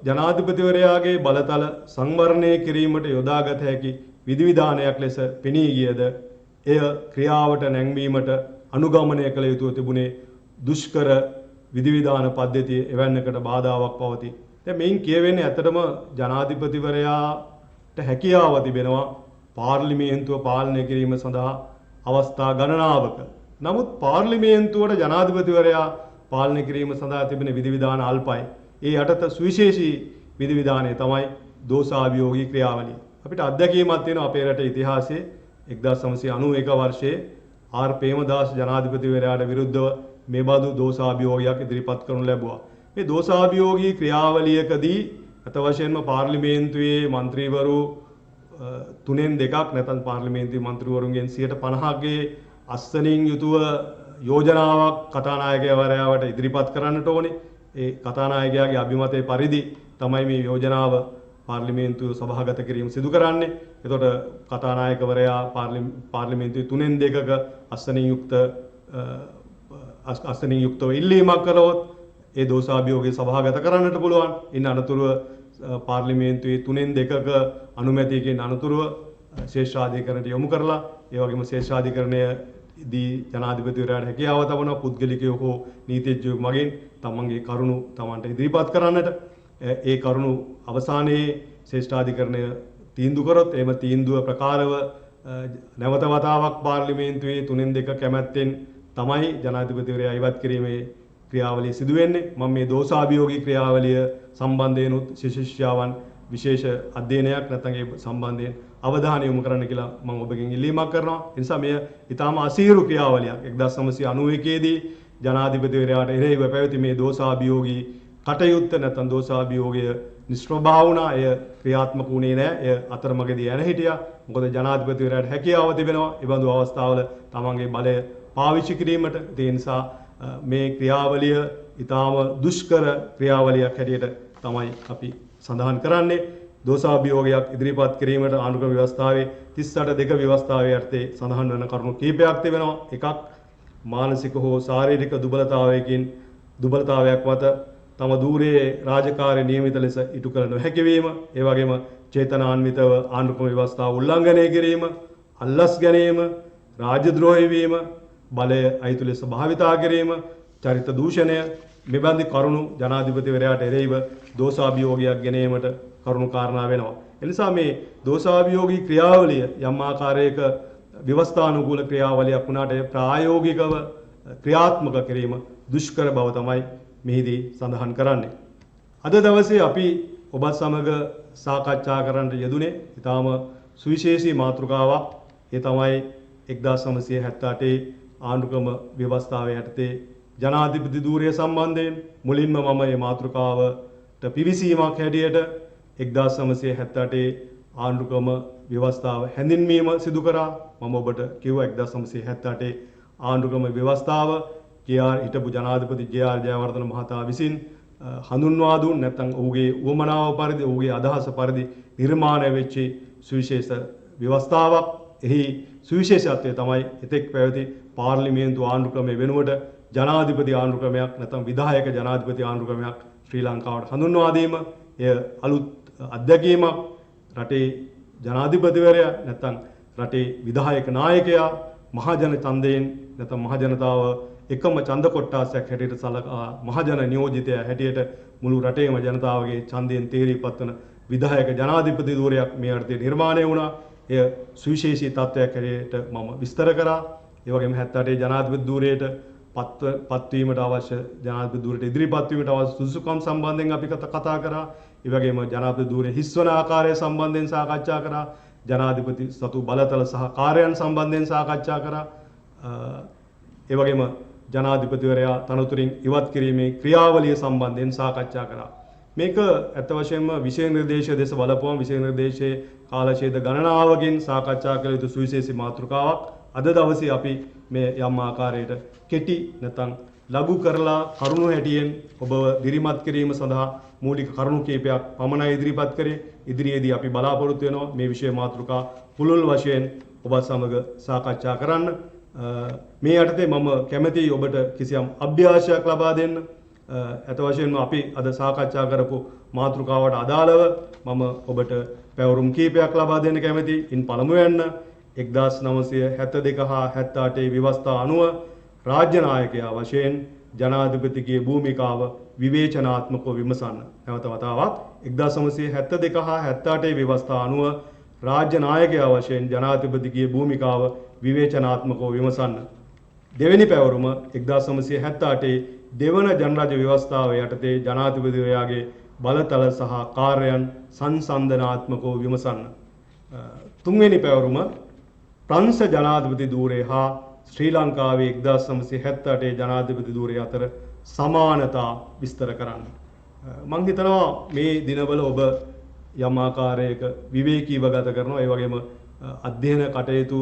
S1: ජනාධිපතිවරයාගේ බලතල සංවර්ණය කිරීමට යොදාගත හැකි විධිවිධානයක් ලෙස පෙනී ගියද එය ක්‍රියාවට නැංවීමට අනුගමනය කළ යුතුව තිබුණේ දුෂ්කර විධිවිධාන පද්ධතිය එවැන්නකට බාධාවක් පවතී. දැන් මේන් කියවෙන්නේ ඇත්තටම ජනාධිපතිවරයාට හැකියාව තිබෙනවා පාර්ලිමේන්තුව පාලනය කිරීම සඳහා අවස්ථා ගණනාවක. නමුත් පාර්ලිමේන්තුවට ජනාධිපතිවරයා පාලනය කිරීම සඳහා තිබෙන විධිවිධාන අල්පයි. ඒ යටත සුවිශේෂී විධිවිධානය තමයි දෝෂාභියෝගී ක්‍රියාවලිය. අපිට අත්දැකීමක් තියෙනවා අපේ රටේ ඉතිහාසයේ 1991 වර්ෂයේ ආර් ප්‍රේමදාස ජනාධිපතිවරයාට විරුද්ධව මේ බඳු දෝෂාභියෝගයක් ඉදිරිපත් කරනු ලැබුවා. මේ දෝෂාභියෝගී ක්‍රියාවලියකදී අත වශයෙන්ම පාර්ලිමේන්තුවේ മന്ത്രിවරු 3/2ක් නැත්නම් පාර්ලිමේන්තුවේ മന്ത്രിවරුන්ගෙන් 50%ගේ අස්සනින් යුතුව යෝජනාවක් කතානායකවරයාට ඉදිරිපත් කරන්නට ඕනේ. ඒ කතානායකයාගේ අභිමතයේ පරිදි තමයි මේ යෝජනාව පාර්ලිමේන්තුව සභාගත කිරීම සිදු කරන්නේ. එතකොට කතානායකවරයා පාර්ලිමේන්තුවේ 3/2ක අස්සනින් යුක්තව ඉල්ලීමක් කළොත් ඒ දෝෂාභියෝගය සභාගත කරන්නට පුළුවන්. ඉන් අනතුරුව පාර්ලිමේන්තුවේ 3/2ක අනුමැතියකින් අනතුරුව ශේෂ්ඨාධිකරණයට යොමු කරලා ඒ වගේම ශේෂ්ඨාධිකරණයේදී ජනාධිපතිවරයාට හැකියාව තබන පුද්ගලිකයෝ හෝ නීතිඥයෝ මගින් තමන්ගේ කරුණු තමන්ට ඉදිරිපත් කරන්නට ඒ කරුණු අවසානයේ ශේෂ්ඨාධිකරණය තීන්දුව කරොත් එම තීන්දුව ප්‍රකාරව නැවත වතාවක් පාර්ලිමේන්තුවේ 3/2 කැමැත්තෙන් තමයි ජනාධිපතිවරයා ඉවත් කිරීමේ ක්‍රියාවලිය සිදු වෙන්නේ. මම මේ දෝෂාභියෝගී ක්‍රියාවලිය සම්බන්ධයෙන් ශිෂ්‍යාවන් විශේෂ අධ්‍යයනයක් නැත්නම් ඒ සම්බන්ධයෙන් අවධානය යොමු කරන්න කියලා මම ඔබගෙන් ඉල්ලීමක් කරනවා. ඒ නිසා මෙය ඊටාම අසීරු ක්‍රියාවලියක්. 1991 දී ජනාධිපතිවරයාට එරෙහිව පැවති මේ දෝෂාභියෝගී කටයුත්ත නැත්නම් දෝෂාභියෝගය නිෂ්ප්‍රභා වුණා. එය ක්‍රියාත්මක වුණේ නැහැ. එය අතරමඟදී යන හිටියා. මොකද ජනාධිපතිවරයාට හැකියාව තිබෙනවා. ඒ බඳු අවස්ථාවල තමන්ගේ බලය පාවිච්චි කිරීමට. ඒ නිසා මේ ක්‍රියාවලිය ඊටාම දුෂ්කර ක්‍රියාවලියක් හැටියට තමයි අපි සඳහන් කරන්නේ. දෝෂාභියෝගයක් ඉදිරිපත් කිරීමට ආණ්ඩුක්‍රම ව්‍යවස්ථාවේ 38 ව්‍යවස්ථාවේ යටතේ සඳහන් වන කරුණු කීපයක් තිබෙනවා. එකක් මානසික හෝ ශාරීරික දුබලතාවයක් මත තම දූරයේ රාජකාරී නියමිත ලෙස ඉටු කළ නොහැකි වීම, ඒ වගේම චේතනාන්විතව ආණ්ඩුක්‍රම ව්‍යවස්ථාව උල්ලංඝනය කිරීම, අල්ලස් ගැනීම, රාජද්‍රෝහී වීම, බලය අයිතු ලෙස භාවිතා කිරීම, චරිත දූෂණය මෙබඳු කරුණු ජනාධිපතිවරයාට එරෙහිව දෝෂාභියෝගයක් ගෙනීමට කරුණු කාරණා වෙනවා. එනිසා මේ දෝෂාභියෝගී ක්‍රියාවලිය යම් ආකාරයක ව්‍යවස්ථානුකූල ක්‍රියාවලියක් වුණාට ප්‍රායෝගිකව ක්‍රියාත්මක කිරීම දුෂ්කර බව තමයි මෙහිදී සඳහන් කරන්නේ. අද දවසේ අපි ඔබත් සමග සාකච්ඡා කරන්නට යෙදුනේ ඊටාම සුවිශේෂී මාතෘකාවක්. ඒ තමයි 1978 ආණ්ඩුක්‍රම ව්‍යවස්ථාව යටතේ ජනාධිපති ධූරය සම්බන්ධයෙන් මුලින්ම මම මේ මාතෘකාවට පිවිසීමක් හැටියට 1978 ආණ්ඩුක්‍රම ව්‍යවස්ථාව හැඳින්වීම සිදු කරා. මම ඔබට කිව්වා 1978 ආණ්ඩුක්‍රම ව්‍යවස්ථාව හිටපු ජනාධිපති ජේ.ආර්. ජයවර්ධන මහතා විසින් හඳුන්වා දුන් නැත්නම් ඔහුගේ උවමනාව පරිදි ඔහුගේ අදහස පරිදි නිර්මාණය වෙච්ච සුවිශේෂ ව්‍යවස්ථාවක්. එහි සුවිශේෂත්වය තමයි එතෙක් පැවති පාර්ලිමේන්තු ආණ්ඩුක්‍රමයේ වෙනුවට ජනාධිපති ආණ්ඩුක්‍රමයක් නැත්නම් විධායක ජනාධිපති ආණ්ඩුක්‍රමයක් ශ්‍රී ලංකාවට හඳුන්වා දීම. එය අලුත් අත්දැකීමක්. රටේ ජනාධිපතිවරයා නැත්නම් රටේ විධායක නායකයා මහජන ඡන්දයෙන් නැත්නම් මහජනතාව එකම ඡන්ද කොට්ටාසයක් හැටියට සලකා මහජන නියෝජිතයා හැටියට මුළු රටේම ජනතාවගේ ඡන්දයෙන් තේරීපත් වන විධායක ජනාධිපති ධූරයක් මේ අර්ථයේ නිර්මාණය වුණා. එය සුවිශේෂී තත්ත්වයක් හැටියට මම විස්තර කරා. ඒ වගේම 78 ජනාධිපති ධූරයට පත්වීමට අවශ්‍ය ජනාධිපති ධූරයට ඉදිරිපත් වීමට අවශ්‍ය සුදුසුකම් සම්බන්ධයෙන් අපි කතා කරා. ඒ වගේම ජනාධිපති ධූරයේ හිස්වන ආකාරය සම්බන්ධයෙන් සාකච්ඡා කරා. ජනාධිපති සතු බලතල සහ කාර්යයන් සම්බන්ධයෙන් සාකච්ඡා කරා. ඒ වගේම ජනාධිපතිවරයා තනතුරින් ඉවත් කිරීමේ ක්‍රියාවලිය සම්බන්ධයෙන් සාකච්ඡා කරා. මේක ඇත්ත වශයෙන්ම විෂය නිර්දේශය දෙස බලපුවම විෂය නිර්දේශයේ කාලඡේද ගණනාවකින් සාකච්ඡා කළ යුතු සුවිශේෂී මාතෘකාවක්. අද දවසේ අපි මේ යම් ආකාරයකට කෙටි නැත්නම් ලඝු කරලා කරුණු හැටියෙන් ඔබව දිරිමත් කිරීම සඳහා මූලික කරුණු කීපයක් පමණයි ඉදිරිපත් කරේ. ඉදිරියේදී අපි බලාපොරොත්තු වෙනවා මේ විෂය මාතෘකා පුළුල් වශයෙන් ඔබත් සමග සාකච්ඡා කරන්න. මේ යටතේ මම කැමැතියි ඔබට කිසියම් අභ්‍යාසයක් ලබා දෙන්න. අත වශයෙන්ම අපි අද සාකච්ඡා කරපු මාතෘකාවට අදාළව මම ඔබට පැවරුම් කීපයක් ලබා දෙන්න කැමැතියි. ඉන් පළමුවෙන්න 1972 හා 78 ව්‍යවස්ථා අනුව රාජ්‍ය නායකයා වශයෙන් ජනාධිපතිගේ භූමිකාව විවේචනාත්මකව විමසන්න. නැවත වතාවක් 1972 හා 78 ව්‍යවස්ථා අනුව රාජ්‍ය නායකයා වශයෙන් ජනාධිපතිගේ භූමිකාව විවේචනාත්මකව විමසන්න. දෙවෙනි පැවරුම 1978 දෙවන ජනරාජ්‍ය ව්‍යවස්ථාව යටතේ ජනාධිපතිවරයාගේ බලතල සහ කාර්යයන් සංසන්දනාත්මකව විමසන්න. තුන්වෙනි පැවරුම ප්‍රංශ ජනාධිපති ධූරය හා ශ්‍රී ලංකාවේ 1978 ජනාධිපති ධූරය අතර සමානතා විස්තර කරන්න. මම හිතනවා මේ දිනවල ඔබ යම් ආකාරයක විවේකීව ගත කරනවා. ඒ වගේම අධ්‍යයන කටයුතු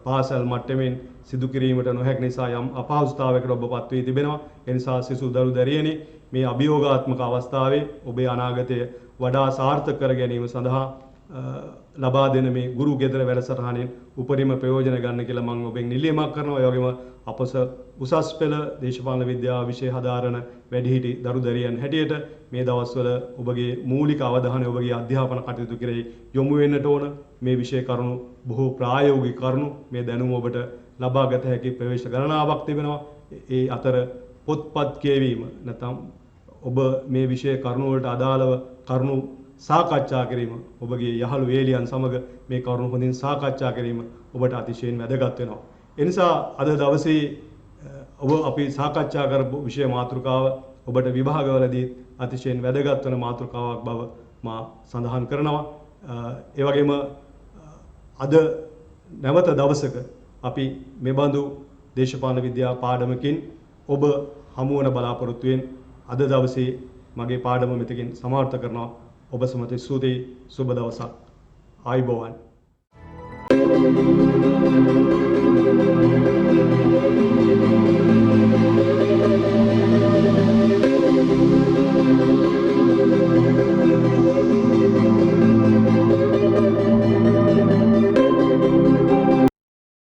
S1: පාසල් මට්ටමින් සිදු කිරීමට නොහැකි නිසා යම් අපහසුතාවයකට ඔබපත් වී තිබෙනවා. ඒ නිසා සිසු දරු දැරියනි මේ අභියෝගාත්මක අවස්ථාවේ ඔබේ අනාගතය වඩා සාර්ථක කර ගැනීම සඳහා ලබා දෙන මේ ගුරු ගෙදර වැඩසටහනෙන් උපරිම ප්‍රයෝජන ගන්න කියලා මම ඔබෙන් නිලීමක් කරනවා. ඒ වගේම අපස උසස් පෙළ දේශපාලන විද්‍යාව විෂය හදාරන වැඩිහිටි දරු දැරියන් හැටියට මේ දවස්වල ඔබගේ මූලික අවධානය ඔබගේ අධ්‍යාපන කටයුතු කෙරෙහි යොමු වෙන්නට ඕන. මේ විෂය කරුණු බොහෝ ප්‍රායෝගික කරුණු. මේ දැනුම ඔබට ලබා ගත හැකි ප්‍රවේශ ගණනාවක් තිබෙනවා. ඒ අතර පොත්පත් කියවීම නැත්නම් ඔබ මේ විෂය කරුණු වලට අදාළව කරුණු සාකච්ඡා කිරීම, ඔබගේ යහළු වේලියන් සමග මේ කරුණු හොඳින් සාකච්ඡා කිරීම ඔබට අතිශයින් වැදගත් වෙනවා. ඒ නිසා අද දවසේ ඔබ අපි සාකච්ඡා කරපු විෂය මාතෘකාව ඔබට විභාගවලදී අතිශයින් වැදගත් වෙන මාතෘකාවක් බව මා සඳහන් කරනවා. ඒ වගේම අද නැවත දවසක අපි මෙබඳු දේශපාලන විද්‍යා පාඩමකින් ඔබ හමු වන බලාපොරොත්තුවෙන් අද දවසේ මගේ පාඩම මෙතකින් සමාප්ත කරනවා. ඔබ සමග ස්තුතියි. සුබ දවසක්. ආයුබෝවන්.
S2: Thank you.